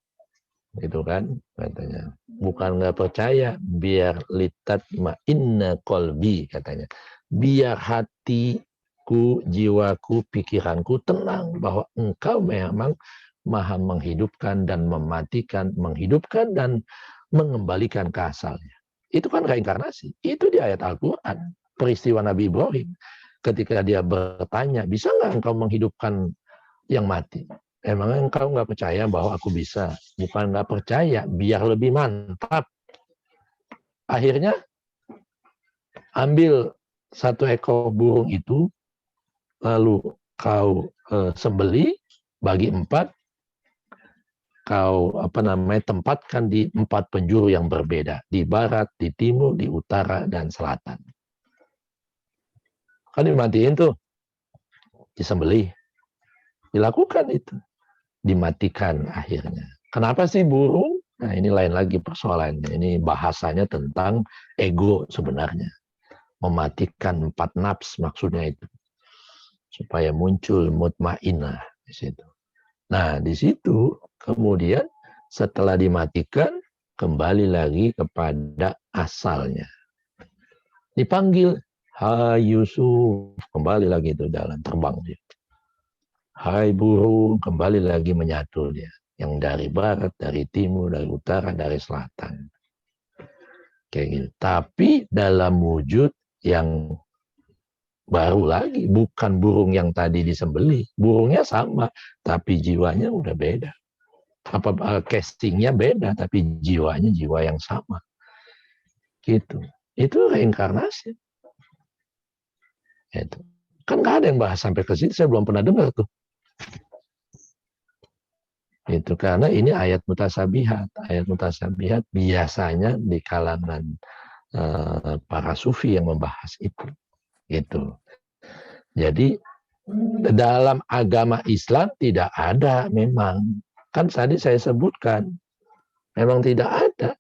gitu kan, katanya. Bukan nggak percaya, biar litat ma'inna qalbi, katanya. Biar hatiku, jiwaku, pikiranku tenang bahwa engkau memang maha menghidupkan dan mematikan, menghidupkan dan mengembalikan ke asalnya. Itu kan reinkarnasi. Itu di ayat Al-Quran. Peristiwa Nabi Ibrahim. Ketika dia bertanya, bisa nggak engkau menghidupkan yang mati? Emang engkau nggak percaya bahwa aku bisa? Bukan nggak percaya, biar lebih mantap. Akhirnya ambil satu ekor burung itu, lalu kau sembelih, bagi 4, kau tempatkan di 4 penjuru yang berbeda, di barat, di timur, di utara, dan selatan. Kan dimatiin tuh, disembelih, dilakukan itu, dimatikan akhirnya. Kenapa sih burung Nah, ini lain lagi persoalannya. Ini bahasanya tentang ego sebenarnya. Mematikan 4 nafs maksudnya itu. Supaya muncul mutmainah di situ. Nah, di situ kemudian setelah dimatikan kembali lagi kepada asalnya. Dipanggil, hai Yusuf, kembali lagi itu dalam terbang dia. Hai burung, kembali lagi menyatu dia. Yang dari barat, dari timur, dari utara, dari selatan. Kayak gitu. Tapi dalam wujud yang baru lagi, bukan burung yang tadi disembelih. Burungnya sama, tapi jiwanya udah beda. Castingnya beda, tapi jiwanya jiwa yang sama. Gitu. Itu reinkarnasi. Itu. Kan nggak ada yang bahas sampai ke situ, saya belum pernah dengar tuh. Itu karena ini ayat mutasabihat. Ayat mutasabihat biasanya di kalangan para sufi yang membahas itu. Gitu. Jadi dalam agama Islam tidak ada memang. Kan tadi saya sebutkan, memang tidak ada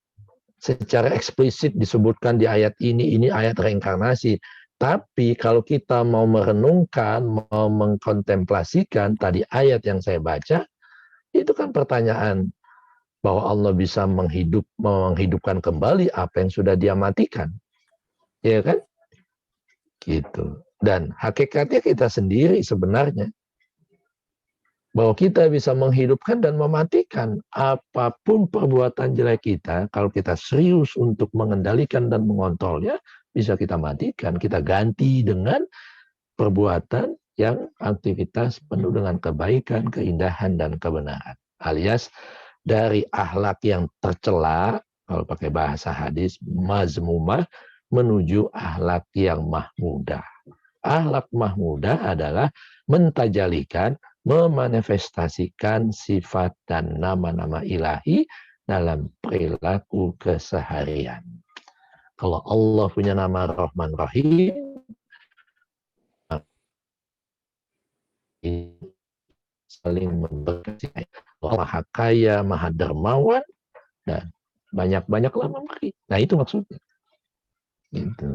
secara eksplisit disebutkan di ayat ini ayat reinkarnasi. Tapi kalau kita mau merenungkan, mau mengkontemplasikan tadi ayat yang saya baca, itu kan pertanyaan bahwa Allah bisa menghidupkan kembali apa yang sudah dia matikan. Ya kan? Gitu. Dan hakikatnya kita sendiri sebenarnya. Bahwa kita bisa menghidupkan dan mematikan apapun perbuatan jelek kita, kalau kita serius untuk mengendalikan dan mengontrolnya, bisa kita matikan, kita ganti dengan perbuatan yang aktivitas penuh dengan kebaikan, keindahan, dan kebenaran. Alias dari akhlak yang tercela, kalau pakai bahasa hadis, mazmumah, menuju akhlak yang mahmudah. Akhlak mahmudah adalah mentajalikan, memanifestasikan sifat dan nama-nama ilahi dalam perilaku keseharian. Kalau Allah punya nama Rahman Rahim, saling memberkati. Allah Maha Kaya, Maha Dermawan, dan banyak-banyaklah memberi. Nah itu maksudnya. Gitu.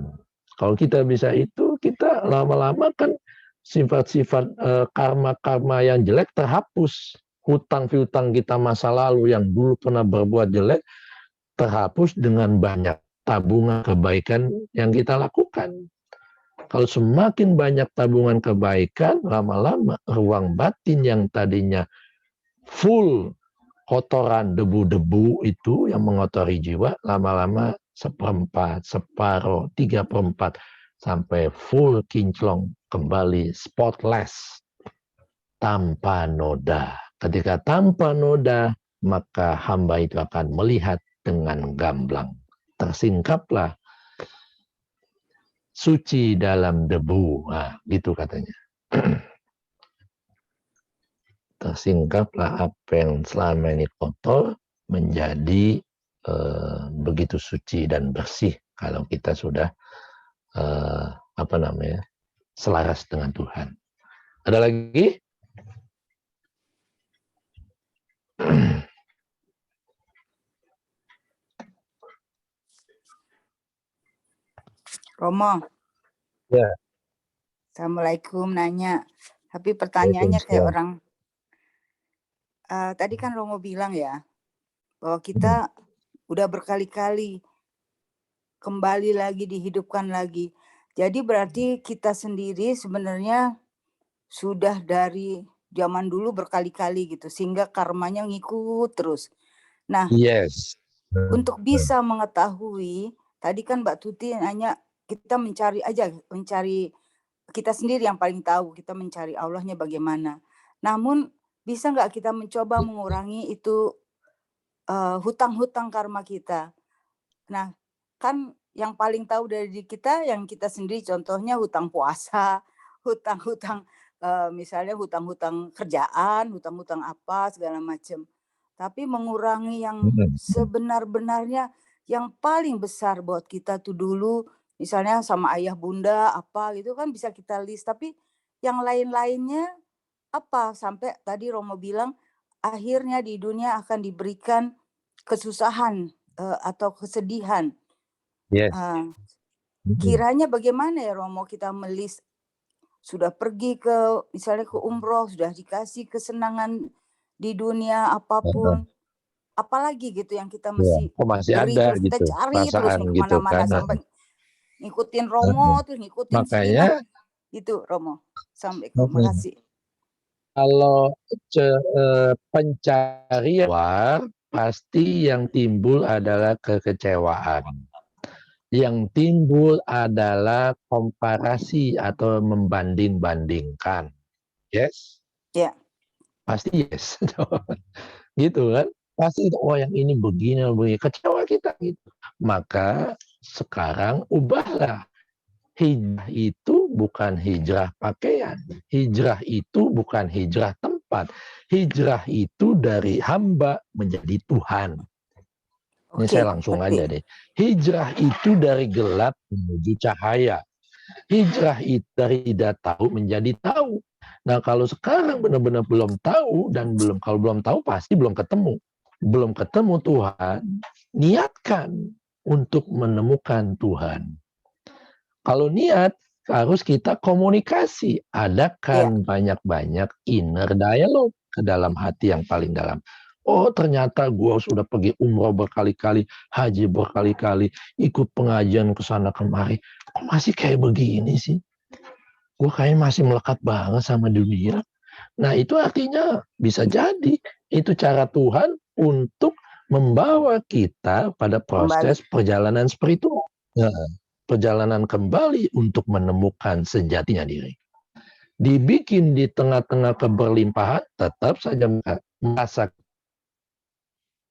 Kalau kita bisa itu, kita lama-lama kan sifat-sifat karma-karma yang jelek terhapus. Hutang piutang kita masa lalu yang dulu pernah berbuat jelek terhapus dengan banyak tabungan kebaikan yang kita lakukan. Kalau semakin banyak tabungan kebaikan, lama-lama ruang batin yang tadinya full kotoran debu-debu itu yang mengotori jiwa, lama-lama 1/4, separuh, 3/4, sampai full kinclong, kembali spotless, tanpa noda. Ketika tanpa noda, maka hamba itu akan melihat dengan gamblang. Tersingkaplah suci dalam debu. Nah, gitu katanya. Tersingkaplah apa yang selama ini kotor menjadi begitu suci dan bersih kalau kita sudah selaras dengan Tuhan. Ada lagi? Romo. Ya. Assalamualaikum, nanya. Tapi pertanyaannya kayak orang tadi kan Romo bilang ya bahwa kita udah berkali-kali kembali lagi, dihidupkan lagi. Jadi berarti kita sendiri sebenarnya sudah dari zaman dulu berkali-kali gitu, sehingga karmanya ngikut terus. Nah, yes. Untuk bisa mengetahui, tadi kan Mbak Tuti nanya, kita mencari kita sendiri yang paling tahu, kita mencari Allahnya bagaimana. Namun bisa nggak kita mencoba mengurangi itu hutang-hutang karma kita. Nah, kan yang paling tahu dari diri kita yang kita sendiri, contohnya hutang puasa, hutang-hutang misalnya hutang-hutang kerjaan, hutang-hutang apa segala macam. Tapi mengurangi yang sebenar-benarnya yang paling besar buat kita tuh dulu, misalnya sama ayah bunda apa gitu kan bisa kita list. Tapi yang lain-lainnya apa? Sampai tadi Romo bilang akhirnya di dunia akan diberikan kesusahan atau kesedihan. Yes. Kiranya bagaimana ya Romo kita sudah pergi misalnya ke umroh, sudah dikasih kesenangan di dunia apapun, apalagi gitu yang kita masih beri, ada terus gitu, kita cari terus nih gitu kemana-mana kan. sampai ngikutin Romo, terus ngikutin makanya itu Romo. Assalamualaikum, makasih. Kalau pencarian luar, pasti yang timbul adalah kekecewaan. Yang timbul adalah komparasi atau membanding-bandingkan. Yes? Ya. Pasti yes. Gitu kan? Pasti yang ini begini, kecewa kita gitu. Maka sekarang ubahlah. Hijrah itu bukan hijrah pakaian. Hijrah itu bukan hijrah tempat. Hijrah itu dari hamba menjadi Tuhan. Ini saya langsung aja deh. Hijrah itu dari gelap menuju cahaya. Hijrah itu dari tidak tahu menjadi tahu. Nah, kalau sekarang benar-benar belum tahu dan kalau belum tahu pasti belum ketemu. Belum ketemu Tuhan, niatkan untuk menemukan Tuhan. Kalau niat, harus kita komunikasi. Adakan banyak-banyak inner dialogue ke dalam hati yang paling dalam. Oh, ternyata gue sudah pergi umroh berkali-kali, haji berkali-kali, ikut pengajian ke sana kemari. Kok masih kayak begini sih? Gue kayaknya masih melekat banget sama dunia. Nah, itu artinya bisa jadi. Itu cara Tuhan untuk membawa kita pada proses perjalanan spiritual. Perjalanan kembali untuk menemukan sejatinya diri. Dibikin di tengah-tengah keberlimpahan, tetap saja merasa.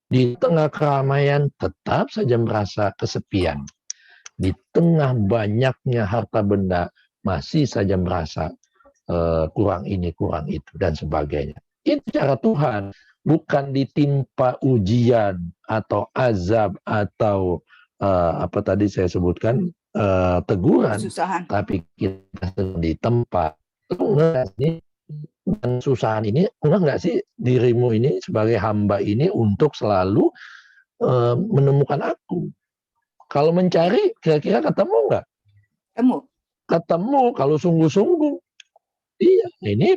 Di tengah keramaian, tetap saja merasa kesepian. Di tengah banyaknya harta benda, masih saja merasa kurang ini, kurang itu, dan sebagainya. Itu cara Tuhan. Bukan ditimpa ujian, atau azab, atau apa tadi saya sebutkan, teguran, kesusahan. Tapi kita ditempa. Dan susahan ini, enggak sih dirimu ini sebagai hamba ini untuk selalu menemukan aku. Kalau mencari, kira-kira ketemu enggak? Ketemu kalau sungguh-sungguh. Iya, ini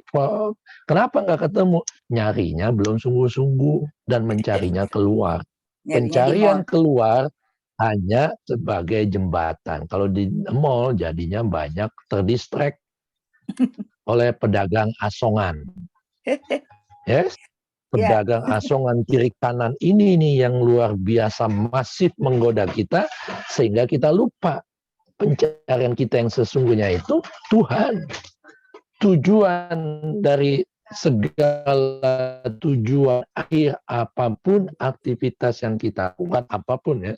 kenapa enggak ketemu? Nyarinya belum sungguh-sungguh dan mencarinya keluar. Pencarian keluar hanya sebagai jembatan. Kalau di mall jadinya banyak terdistract oleh pedagang asongan. Yes? Pedagang asongan kiri kanan ini nih yang luar biasa masif menggoda kita sehingga kita lupa pencarian kita yang sesungguhnya itu Tuhan. Tujuan dari segala tujuan akhir apapun aktivitas yang kita lakukan apapun ya.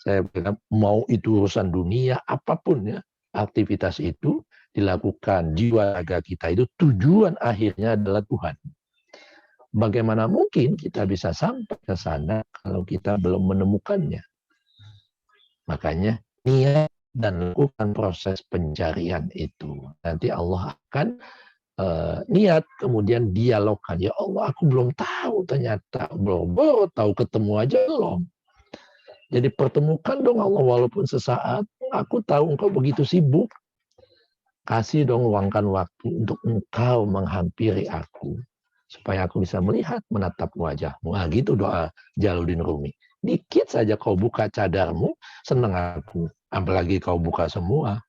Saya bilang mau itu urusan dunia apapun ya. Aktivitas itu dilakukan jiwa raga kita itu tujuan akhirnya adalah Tuhan. Bagaimana mungkin kita bisa sampai ke sana kalau kita belum menemukannya? Makanya niat dan lakukan proses pencarian itu. Nanti Allah akan niat kemudian dialogkan. Ya Allah, aku belum tahu ternyata belum tahu ketemu aja belum. Jadi pertemukan dong Allah walaupun sesaat. Aku tahu engkau begitu sibuk. Kasih dong luangkan waktu untuk engkau menghampiri aku. Supaya aku bisa melihat, menatap wajahmu. Nah, gitu doa Jalaluddin Rumi. Dikit saja kau buka cadarmu, senang aku. Apalagi kau buka semua.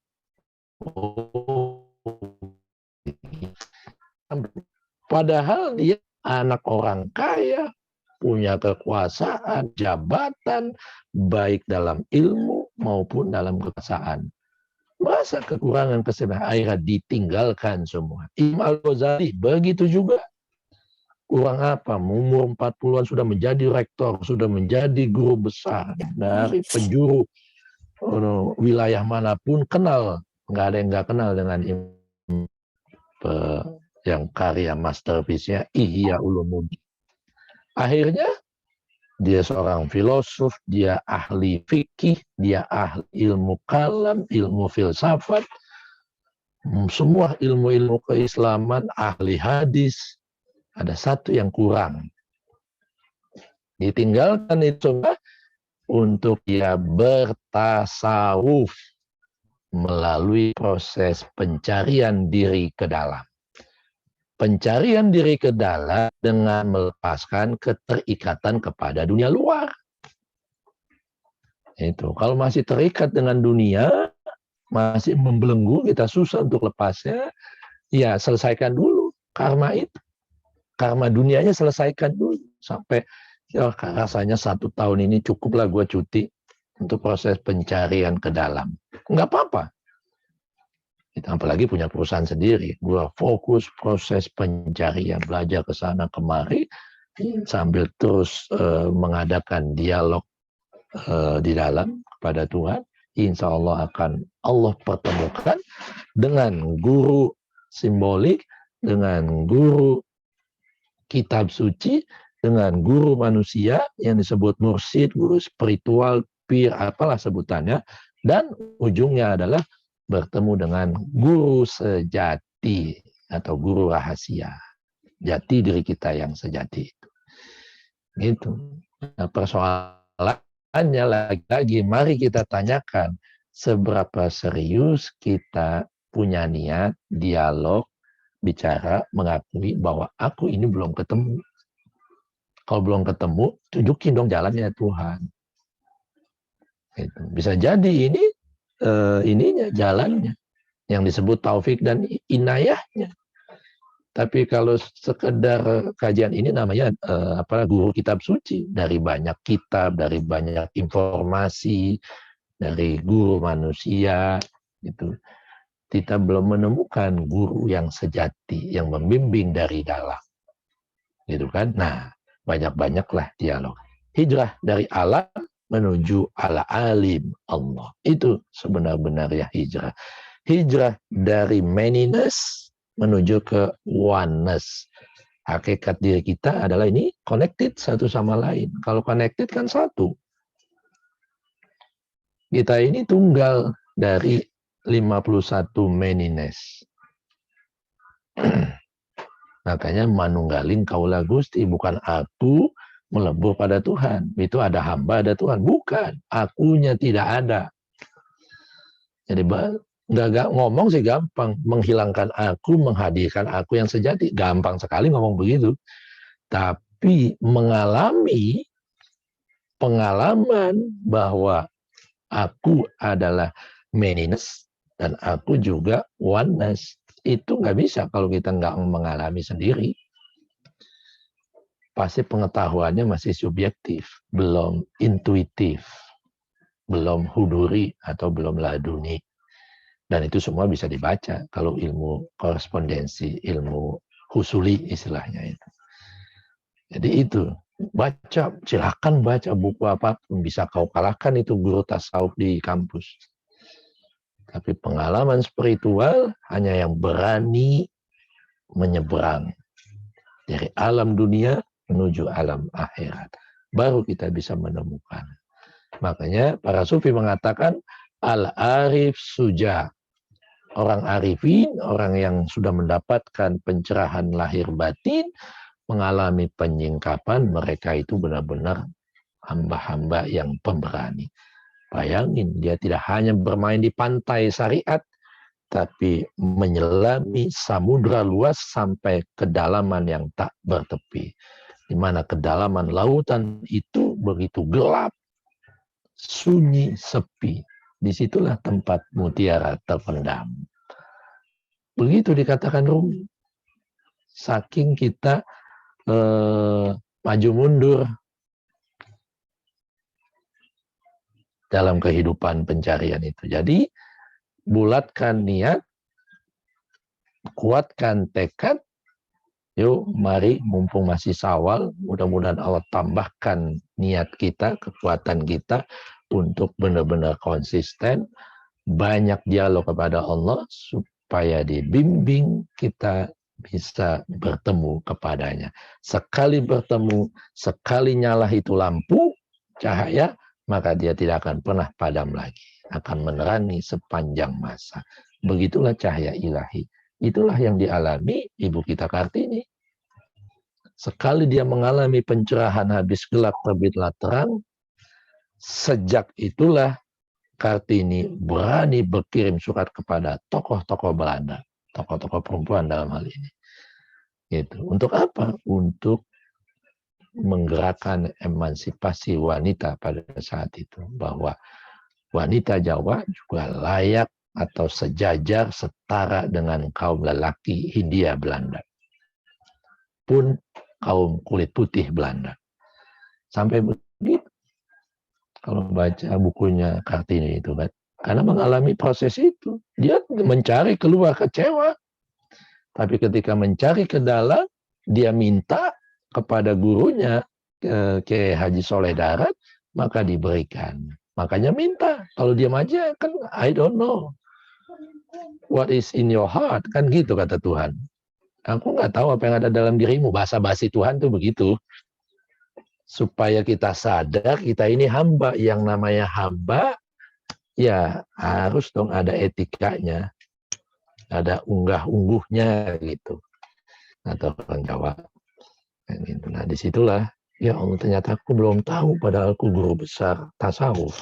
Padahal dia anak orang kaya, punya kekuasaan, jabatan, baik dalam ilmu maupun dalam kekuasaan. Masa kekurangan kesedihan akhirnya ditinggalkan semua. Imam Al-Ghazali begitu juga. Kurang apa? Umur 40-an sudah menjadi rektor, sudah menjadi guru besar dari penjuru wilayah manapun kenal. Nggak ada yang nggak kenal dengan yang karya masterpiece-nya Ihya Ulumuddin. Akhirnya dia seorang filosof, dia ahli fikih, dia ahli ilmu kalam, ilmu filsafat, semua ilmu-ilmu keislaman, ahli hadis. Ada satu yang kurang. Ditinggalkan itu semua untuk dia bertasawuf melalui proses pencarian diri ke dalam. Pencarian diri ke dalam dengan melepaskan keterikatan kepada dunia luar. Itu. Kalau masih terikat dengan dunia, masih membelenggu, kita susah untuk lepasnya, ya selesaikan dulu karma itu. Karma dunianya selesaikan dulu. Sampai ya, rasanya 1 tahun ini cukuplah gue cuti untuk proses pencarian ke dalam. Enggak apa-apa. Kita apalagi punya perusahaan sendiri. Gue fokus proses pencarian, belajar ke sana kemari, sambil terus mengadakan dialog di dalam kepada Tuhan. Insya Allah akan Allah pertemukan dengan guru simbolik, dengan guru kitab suci, dengan guru manusia yang disebut mursyid, guru spiritual, pir, apalah sebutannya, dan ujungnya adalah bertemu dengan guru sejati atau guru rahasia, jati diri kita yang sejati itu. Gitu. Nah, persoalannya lagi-lagi, mari kita tanyakan seberapa serius kita punya niat dialog, bicara, mengakui bahwa aku ini belum ketemu. Kalau belum ketemu, tunjukin dong jalannya Tuhan. Gitu. Bisa jadi ini ininya jalannya yang disebut taufik dan inayahnya. Tapi kalau sekedar kajian ini namanya guru kitab suci, dari banyak kitab, dari banyak informasi, dari guru manusia gitu. Kita belum menemukan guru yang sejati yang membimbing dari dalam. Gitu kan? Nah, banyak-banyaklah dialog. Hijrah dari alam menuju ala alim Allah. Itu sebenar-benarnya hijrah. Hijrah dari manyness menuju ke oneness. Hakikat diri kita adalah ini connected satu sama lain. Kalau connected kan satu. Kita ini tunggal dari 51 manyness. Makanya manunggaling kaula Gusti, bukan aku melebur pada Tuhan. Itu ada hamba, ada Tuhan. Bukan. Akunya tidak ada. Jadi nggak ngomong sih gampang. Menghilangkan aku, menghadirkan aku yang sejati. Gampang sekali ngomong begitu. Tapi mengalami pengalaman bahwa aku adalah manyness dan aku juga oneness. Itu nggak bisa kalau kita nggak mengalami sendiri. Pasti pengetahuannya masih subjektif, belum intuitif, belum huduri atau belum laduni. Dan itu semua bisa dibaca kalau ilmu korespondensi, ilmu husuli istilahnya itu. Jadi itu, baca, silakan baca buku apapun, bisa kau kalahkan itu guru tasawuf di kampus. Tapi pengalaman spiritual hanya yang berani menyeberang dari alam dunia menuju alam akhirat. Baru kita bisa menemukan. Makanya para sufi mengatakan al-arif suja. Orang arifin, orang yang sudah mendapatkan pencerahan lahir batin, mengalami penyingkapan, mereka itu benar-benar hamba-hamba yang pemberani. Bayangin, dia tidak hanya bermain di pantai syariat, tapi menyelami samudra luas sampai kedalaman yang tak bertepi. Di mana kedalaman lautan itu begitu gelap, sunyi, sepi. Disitulah tempat mutiara terpendam. Begitu dikatakan Rumi. Saking kita maju mundur dalam kehidupan pencarian itu. Jadi, bulatkan niat, kuatkan tekad. Yuk, mari mumpung masih Syawal, mudah-mudahan Allah tambahkan niat kita, kekuatan kita untuk benar-benar konsisten, banyak dialog kepada Allah supaya dibimbing kita bisa bertemu kepadanya. Sekali bertemu, sekali nyala itu lampu, cahaya, maka dia tidak akan pernah padam lagi. Akan menerangi sepanjang masa. Begitulah cahaya ilahi. Itulah yang dialami Ibu kita Kartini. Sekali dia mengalami pencerahan habis gelap terbitlah terang, sejak itulah Kartini berani berkirim surat kepada tokoh-tokoh Belanda, tokoh-tokoh perempuan dalam hal ini. Gitu. Untuk apa? Untuk menggerakkan emansipasi wanita pada saat itu, bahwa wanita Jawa juga layak atau sejajar setara dengan kaum lelaki Hindia Belanda, pun kaum kulit putih Belanda. Sampai begitu kalau baca bukunya Kartini itu kan, karena mengalami proses itu, dia mencari keluar kecewa, tapi ketika mencari ke dalam, dia minta kepada gurunya ke Haji Soleh Darat, maka diberikan. Makanya minta, kalau diam aja kan I don't know what is in your heart, kan gitu kata Tuhan. Aku nggak tahu apa yang ada dalam dirimu. Bahasa basi Tuhan tuh begitu. Supaya kita sadar kita ini hamba. Yang namanya hamba, ya harus dong ada etikanya. Ada unggah-ungguhnya gitu. Atau orang Jawa. Nah disitulah, ya Allah ternyata aku belum tahu padahal aku guru besar tasawuf.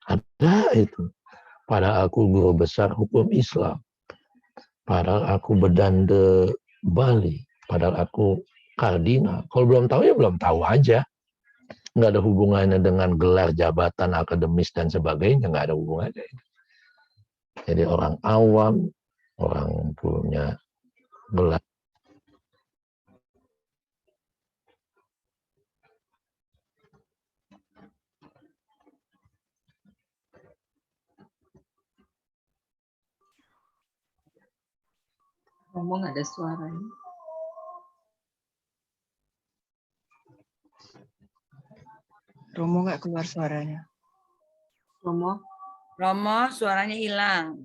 Ada itu. Padahal aku guru besar hukum Islam. Padahal aku bedande Bali. Padahal aku kardinal. Kalau belum tahu ya belum tahu aja. Nggak ada hubungannya dengan gelar jabatan akademis dan sebagainya. Nggak ada hubungannya. Jadi orang awam, orang punya gelar. Ngomong ada suaranya. Romo nggak keluar suaranya. Romo, suaranya hilang.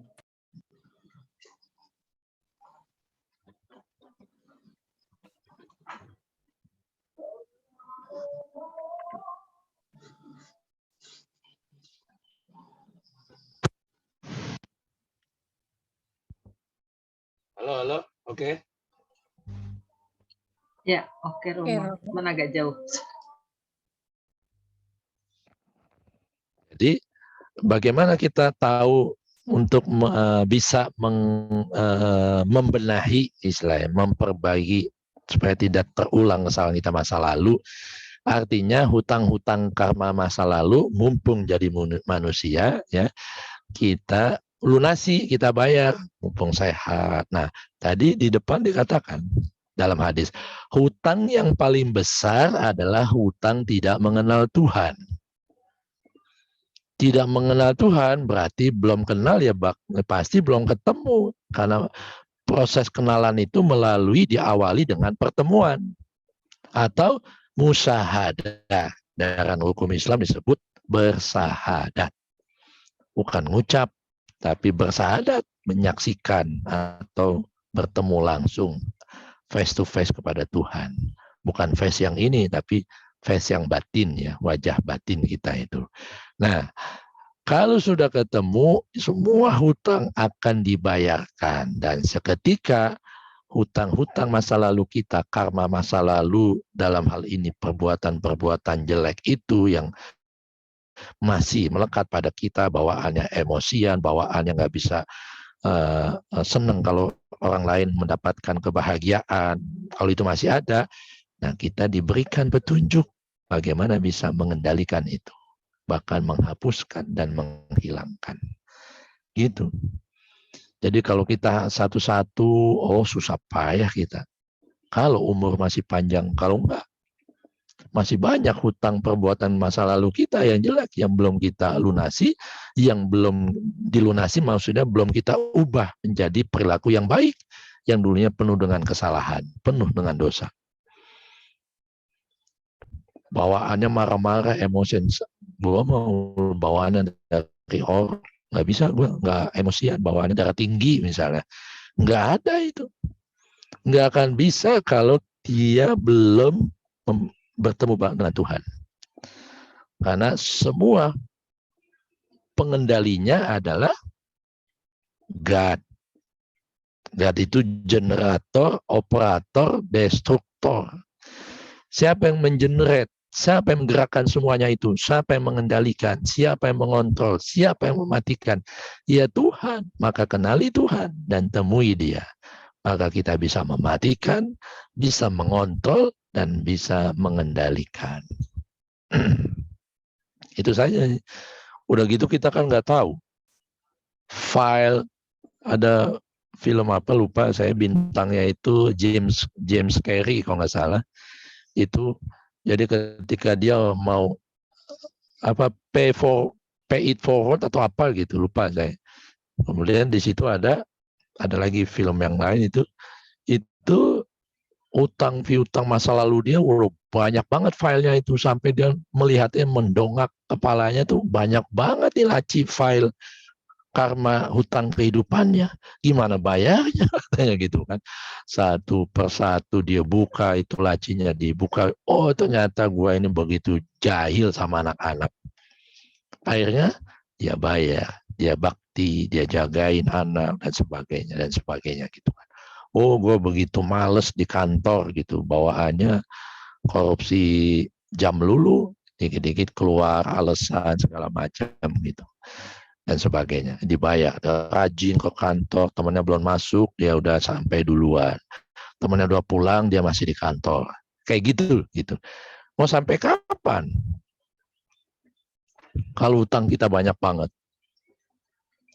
Halo, oke. ya oke Romo, cuman agak jauh. Jadi bagaimana kita tahu untuk bisa membenahi istilahnya, memperbaiki supaya tidak terulang kesalahan kita masa lalu. Artinya hutang-hutang karma masa lalu mumpung jadi manusia ya, kita lunasi, kita bayar mumpung sehat. Nah, tadi di depan dikatakan dalam hadis, hutang yang paling besar adalah hutang tidak mengenal Tuhan. Tidak mengenal Tuhan berarti belum kenal ya, pasti belum ketemu, karena proses kenalan itu diawali dengan pertemuan atau musyahadah. Dalam hukum Islam disebut bersahadat, bukan ngucap tapi bersahadat, menyaksikan atau bertemu langsung face to face kepada Tuhan, bukan face yang ini tapi face yang batin ya, wajah batin kita itu. Nah, kalau sudah ketemu, semua hutang akan dibayarkan. Dan seketika hutang-hutang masa lalu kita, karma masa lalu, dalam hal ini perbuatan-perbuatan jelek itu yang masih melekat pada kita, bawaannya emosian, bawaannya nggak bisa senang kalau orang lain mendapatkan kebahagiaan. Kalau itu masih ada, nah kita diberikan petunjuk bagaimana bisa mengendalikan itu, bahkan menghapuskan dan menghilangkan. Gitu. Jadi kalau kita satu-satu, susah payah kita. Kalau umur masih panjang, kalau enggak, masih banyak hutang perbuatan masa lalu kita yang jelek, yang belum kita lunasi, yang belum dilunasi maksudnya belum kita ubah menjadi perilaku yang baik, yang dulunya penuh dengan kesalahan, penuh dengan dosa. Bawaannya marah-marah, emosi, gue mau bawaannya dari orang, nggak bisa, gue nggak emosian, bawaannya darah tinggi misalnya, nggak ada itu, nggak akan bisa kalau dia belum bertemu dengan Tuhan, karena semua pengendalinya adalah God. God itu generator, operator, destruktor. mengatur, siapa yang mengenerate, siapa yang menggerakkan semuanya itu, siapa yang mengendalikan, siapa yang mengontrol, siapa yang mematikan, ya Tuhan. Maka kenali Tuhan dan temui Dia. Maka kita bisa mematikan, bisa mengontrol, dan bisa mengendalikan. Itu saja. Udah gitu kita kan nggak tahu. File, ada film apa lupa saya, bintangnya itu James Carey kalau nggak salah. Itu jadi ketika dia mau apa pay it forward atau apa gitu, lupa saya. Kemudian di situ ada lagi film yang lain itu utang piutang masa lalu dia banyak banget filenya itu, sampai dia melihatnya mendongak kepalanya tuh, banyak banget nih laci file karma hutang kehidupannya, gimana bayarnya katanya gitu kan. Satu persatu dia buka, itu lacinya dibuka, oh ternyata gua ini begitu jahil sama anak-anak. Akhirnya dia bayar, dia bakti, dia jagain anak dan sebagainya gitu kan. Oh, gue begitu males di kantor gitu, bawaannya korupsi jam lulu, dikit-dikit keluar alasan segala macam gitu dan sebagainya. Dibayar, rajin ke kantor, temannya belum masuk, dia udah sampai duluan. Temannya udah pulang, dia masih di kantor. Kayak gitu. Mau sampai kapan? Kalau hutang kita banyak banget.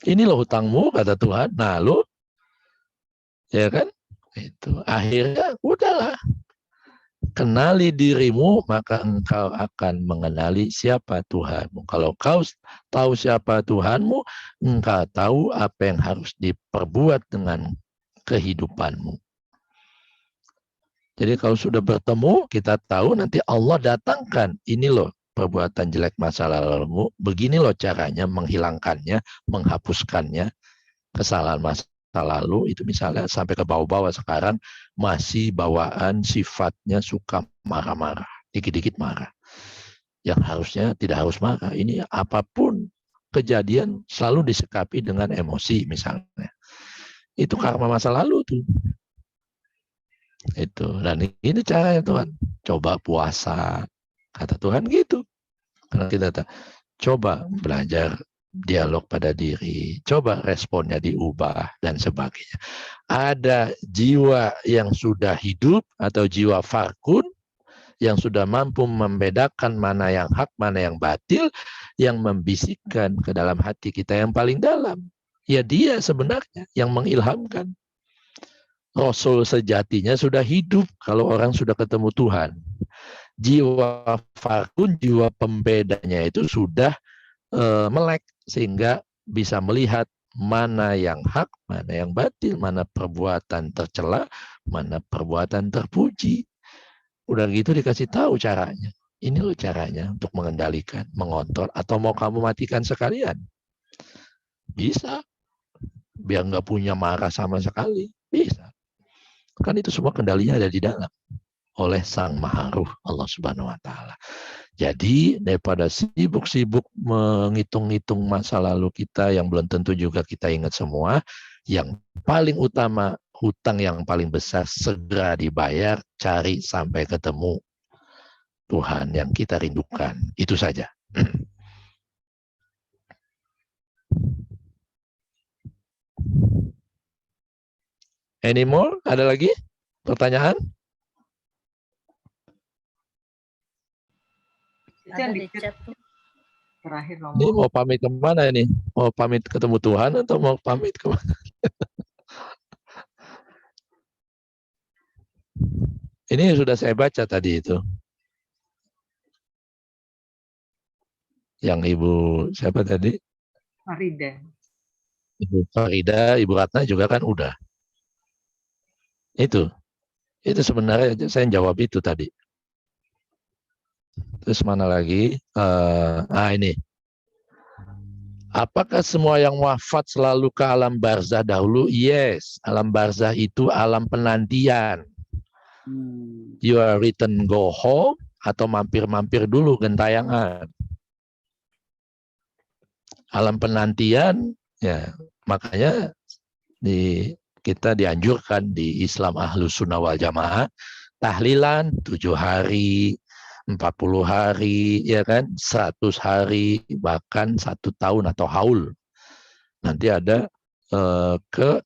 Ini loh hutangmu, kata Tuhan. Nah, lo, ya kan? Itu akhirnya udahlah. Kenali dirimu, maka engkau akan mengenali siapa Tuhanmu. Kalau kau tahu siapa Tuhanmu, engkau tahu apa yang harus diperbuat dengan kehidupanmu. Jadi kalau sudah bertemu, kita tahu nanti Allah datangkan. Ini loh perbuatan jelek masa lalumu, begini loh caranya menghilangkannya, menghapuskannya. Kesalahan masa lalu itu misalnya sampai ke bawah-bawah, sekarang masih bawaan sifatnya suka marah-marah, dikit-dikit marah. Yang harusnya tidak harus marah. Ini apapun kejadian selalu disikapi dengan emosi misalnya. Itu karma masa lalu tuh. Itu. Dan ini caranya Tuhan. Coba puasa. Kata Tuhan gitu. Karena kita coba belajar dialog pada diri, coba responnya diubah dan sebagainya. Ada jiwa yang sudah hidup atau jiwa farkun yang sudah mampu membedakan mana yang hak, mana yang batil, yang membisikkan ke dalam hati kita yang paling dalam. Ya dia sebenarnya yang mengilhamkan. Rasul sejatinya sudah hidup kalau orang sudah ketemu Tuhan. Jiwa farkun, jiwa pembedanya itu sudah melek sehingga bisa melihat mana yang hak, mana yang batil, mana perbuatan tercela, mana perbuatan terpuji. Udah gitu dikasih tahu caranya. Ini loh caranya untuk mengendalikan, mengontrol, atau mau kamu matikan sekalian. Bisa. Biar nggak punya marah sama sekali. Bisa. Kan itu semua kendalinya ada di dalam. Oleh Sang Maha Ruh Allah Subhanahu wa Ta'ala. Jadi daripada sibuk-sibuk menghitung-hitung masa lalu kita yang belum tentu juga kita ingat semua, yang paling utama, hutang yang paling besar segera dibayar, cari sampai ketemu Tuhan yang kita rindukan. Itu saja. Any more? Ada lagi pertanyaan? Ada di chat terakhir Romo. Ini mau pamit kemana ini? Mau pamit ketemu Tuhan atau mau pamit kemana? Ini sudah saya baca tadi itu. Yang Ibu siapa tadi? Farida. Ibu Farida, Ibu Ratna juga kan udah. Itu sebenarnya saya jawab itu tadi. Terus mana lagi? Ini. Apakah semua yang wafat selalu ke alam barzah dahulu? Yes. Alam barzah itu alam penantian. You are written go home atau mampir-mampir dulu gentayangan. Alam penantian, ya makanya kita dianjurkan di Islam Ahlus Sunnah wal Jamaah tahlilan 7 hari, 40 hari, ya kan, 100 hari, bahkan 1 tahun atau haul. Nanti ada ke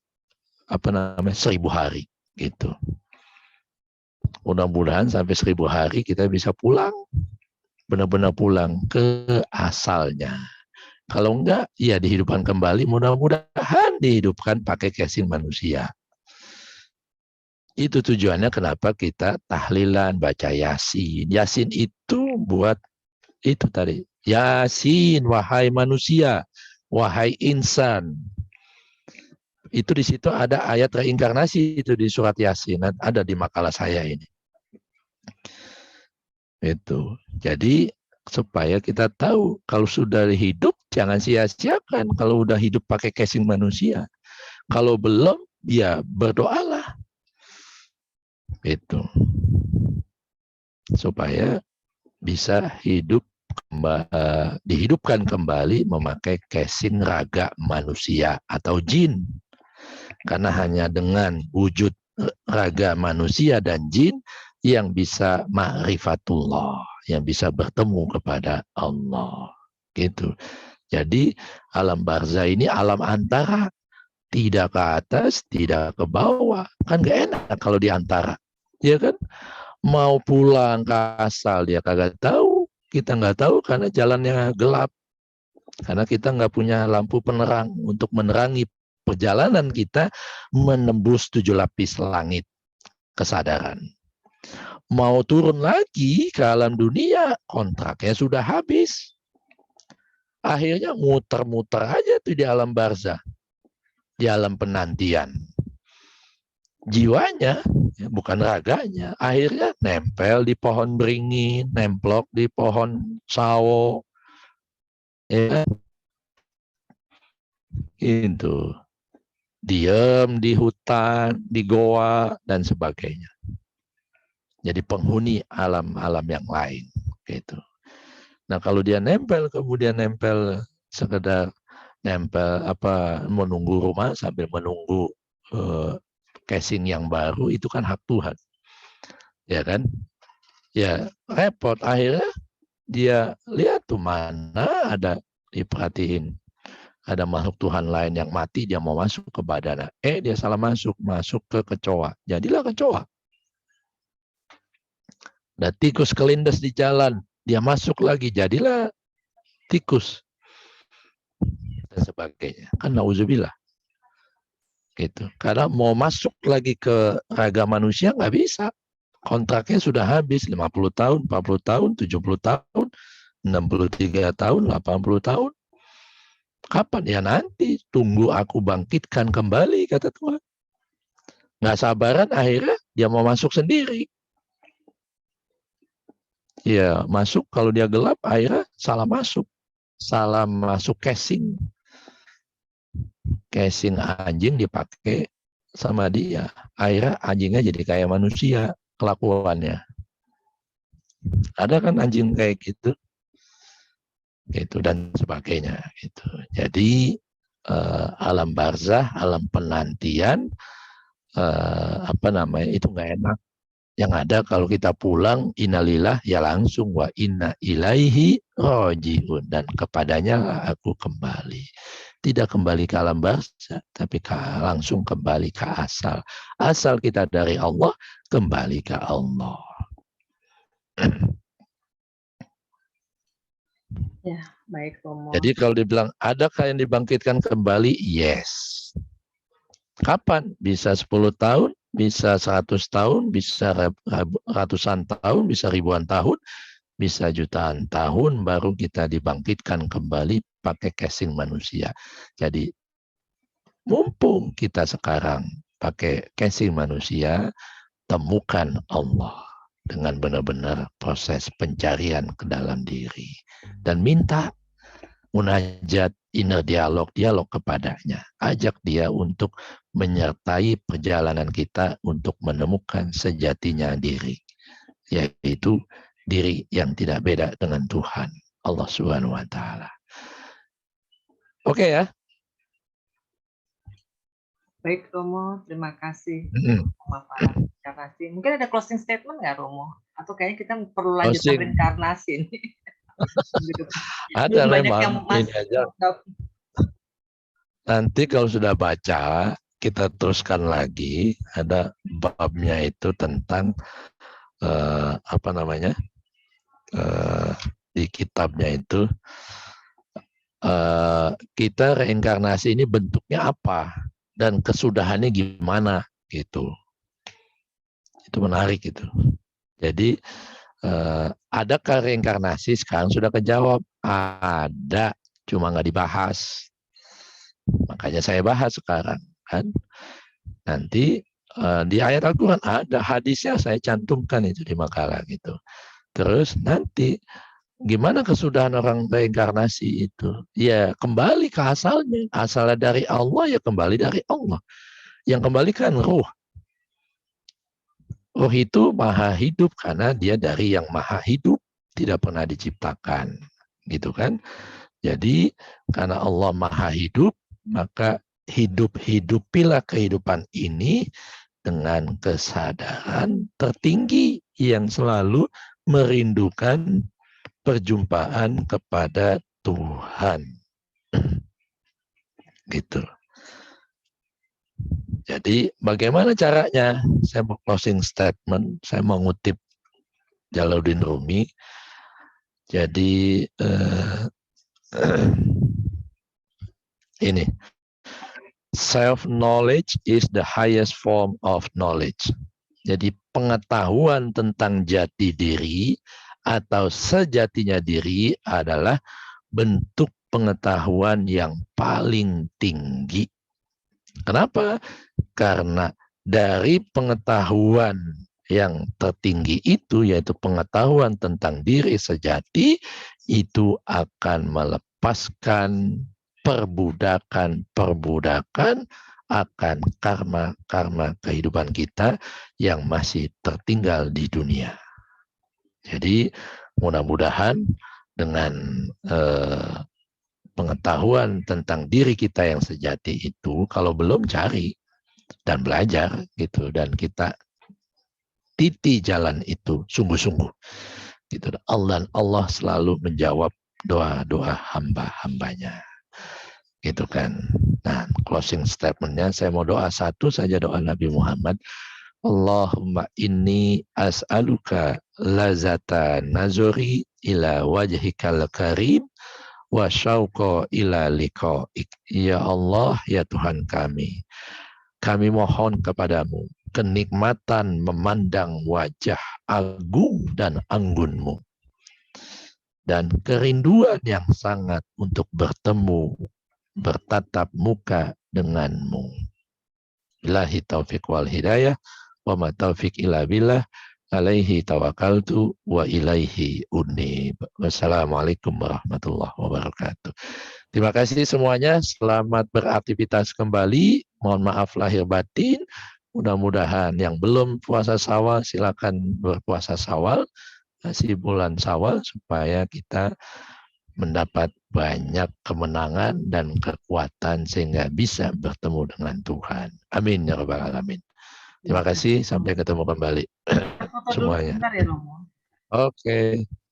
1000 hari gitu. Mudah-mudahan sampai 1000 hari kita bisa pulang, benar-benar pulang ke asalnya. Kalau enggak, ya dihidupkan kembali, mudah-mudahan dihidupkan pakai casing manusia. Itu tujuannya kenapa kita tahlilan, baca Yasin. Yasin itu buat itu tadi. Yasin, wahai manusia, wahai insan. Itu di situ ada ayat reinkarnasi itu di surat Yasin. Ada di makalah saya ini. Itu. Jadi supaya kita tahu kalau sudah hidup jangan sia-siakan kalau udah hidup pakai casing manusia. Kalau belum ya berdoalah. Itu. Supaya bisa dihidupkan kembali memakai casing raga manusia atau jin. Karena hanya dengan wujud raga manusia dan jin yang bisa ma'rifatullah, yang bisa bertemu kepada Allah. Gitu. Jadi alam barzah ini alam antara, tidak ke atas, tidak ke bawah. Kan gak enak kalau di antara. Ya kan? Mau pulang ke asal dia kagak tahu. Kita nggak tahu karena jalannya gelap. Karena kita nggak punya lampu penerang untuk menerangi perjalanan kita menembus 7 lapis langit kesadaran. Mau turun lagi ke alam dunia, kontraknya sudah habis. Akhirnya muter-muter aja tuh di alam barzah, di alam penantian. Jiwanya, bukan raganya, akhirnya nempel di pohon beringin, nemplok di pohon sawo, ya, itu, diem di hutan, di goa dan sebagainya. Jadi penghuni alam-alam yang lain, gitu. Nah kalau dia nempel, kemudian nempel sekedar nempel menunggu rumah sambil menunggu casing yang baru, itu kan hak Tuhan, ya kan? Ya repot, akhirnya dia lihat tuh mana ada diperhatiin ada makhluk Tuhan lain yang mati, dia mau masuk ke badan. Dia salah masuk ke kecoa, jadilah kecoa. Ada tikus kelindes di jalan, dia masuk lagi, jadilah tikus dan sebagainya. Kan nauzubillah. Gitu. Karena mau masuk lagi ke raga manusia nggak bisa. Kontraknya sudah habis 50 tahun, 40 tahun, 70 tahun, 63 tahun, 80 tahun. Kapan? Ya nanti, tunggu aku bangkitkan kembali, kata Tuhan. Nggak sabaran, akhirnya dia mau masuk sendiri. Ya masuk, kalau dia gelap, akhirnya salah masuk. Salah masuk casing. Casing anjing dipakai sama dia. Akhirnya anjingnya jadi kayak manusia kelakuannya. Ada kan anjing kayak gitu. Gitu dan sebagainya. Gitu. Jadi alam barzah, alam penantian, itu nggak enak. Yang ada kalau kita pulang, innalillah, ya langsung wa inna ilaihi rojiun, dan kepadanya aku kembali. Tidak kembali ke alam barzah, tapi langsung kembali ke asal. Asal kita dari Allah, kembali ke Allah. Ya, baik Romo. Jadi kalau dibilang adakah yang dibangkitkan kembali? Yes. Kapan? Bisa 10 tahun, bisa 100 tahun, bisa ratusan tahun, bisa ribuan tahun, bisa jutaan tahun, baru kita dibangkitkan kembali pakai casing manusia. Jadi mumpung kita sekarang pakai casing manusia, temukan Allah dengan benar-benar proses pencarian ke dalam diri. Dan minta munajat, inner dialog kepadanya. Ajak dia untuk menyertai perjalanan kita untuk menemukan sejatinya diri. Yaitu diri yang tidak beda dengan Tuhan, Allah Subhanahu wa Ta'ala. Oke ya? Baik Romo, terima kasih pemaparan reinkarnasi. Mungkin ada closing statement nggak, Romo? Atau kayaknya kita perlu lanjut ke reinkarnasi nih. Ada banyak memang yang ini aja. Nanti kalau sudah baca, kita teruskan lagi. Ada babnya itu tentang apa namanya, di kitabnya itu kita reinkarnasi ini bentuknya apa dan kesudahannya gimana gitu. Itu menarik itu. Jadi adakah reinkarnasi? Sekarang sudah kejawab. Ada, cuma nggak dibahas. Makanya saya bahas sekarang kan. Nanti di ayat Al-Quran ada, hadisnya saya cantumkan itu di makalah gitu. Terus nanti gimana kesudahan orang reinkarnasi itu? Ya kembali ke asalnya. Asalnya dari Allah, ya kembali dari Allah. Yang kembalikan ruh. Ruh itu maha hidup karena dia dari yang maha hidup, tidak pernah diciptakan, gitu kan? Jadi karena Allah maha hidup, maka hidupilah kehidupan ini dengan kesadaran tertinggi yang selalu merindukan perjumpaan kepada Tuhan, gitu. Jadi bagaimana caranya? Saya mau closing statement, saya mau ngutip Jalaluddin Rumi. Jadi ini, self-knowledge is the highest form of knowledge. Jadi pengetahuan tentang jati diri atau sejatinya diri adalah bentuk pengetahuan yang paling tinggi. Kenapa? Karena dari pengetahuan yang tertinggi itu, yaitu pengetahuan tentang diri sejati, itu akan melepaskan perbudakan akan karma kehidupan kita yang masih tertinggal di dunia. Jadi mudah-mudahan dengan pengetahuan tentang diri kita yang sejati itu, kalau belum cari dan belajar gitu, dan kita titi jalan itu sungguh-sungguh gitu. Allah selalu menjawab doa-doa hamba-hambanya gitu kan. Nah, closing statementnya saya mau doa satu saja, doa Nabi Muhammad. Allahumma inni as'aluka lazata nazuri ila wajhikal karim wa syauqa ila liqa'ik. Ya Allah, ya Tuhan kami mohon kepadamu kenikmatan memandang wajah agung dan anggun-Mu dan kerinduan yang sangat untuk bertemu, bertatap muka dengan-Mu. Billahi taufiq wal hidayah wa ma taufiq illa billah. Alaihi tawakkaltu wa ilaihi unib. Wassalamualaikum warahmatullahi wabarakatuh. Terima kasih semuanya. Selamat beraktivitas kembali. Mohon maaf lahir batin. Mudah-mudahan yang belum puasa Syawal silakan berpuasa Syawal. Masih bulan Syawal supaya kita mendapat banyak kemenangan dan kekuatan sehingga bisa bertemu dengan Tuhan. Amin ya rabbal alamin. Terima kasih, sampai ketemu kembali semuanya. Sebentar ya, Romo. Oke.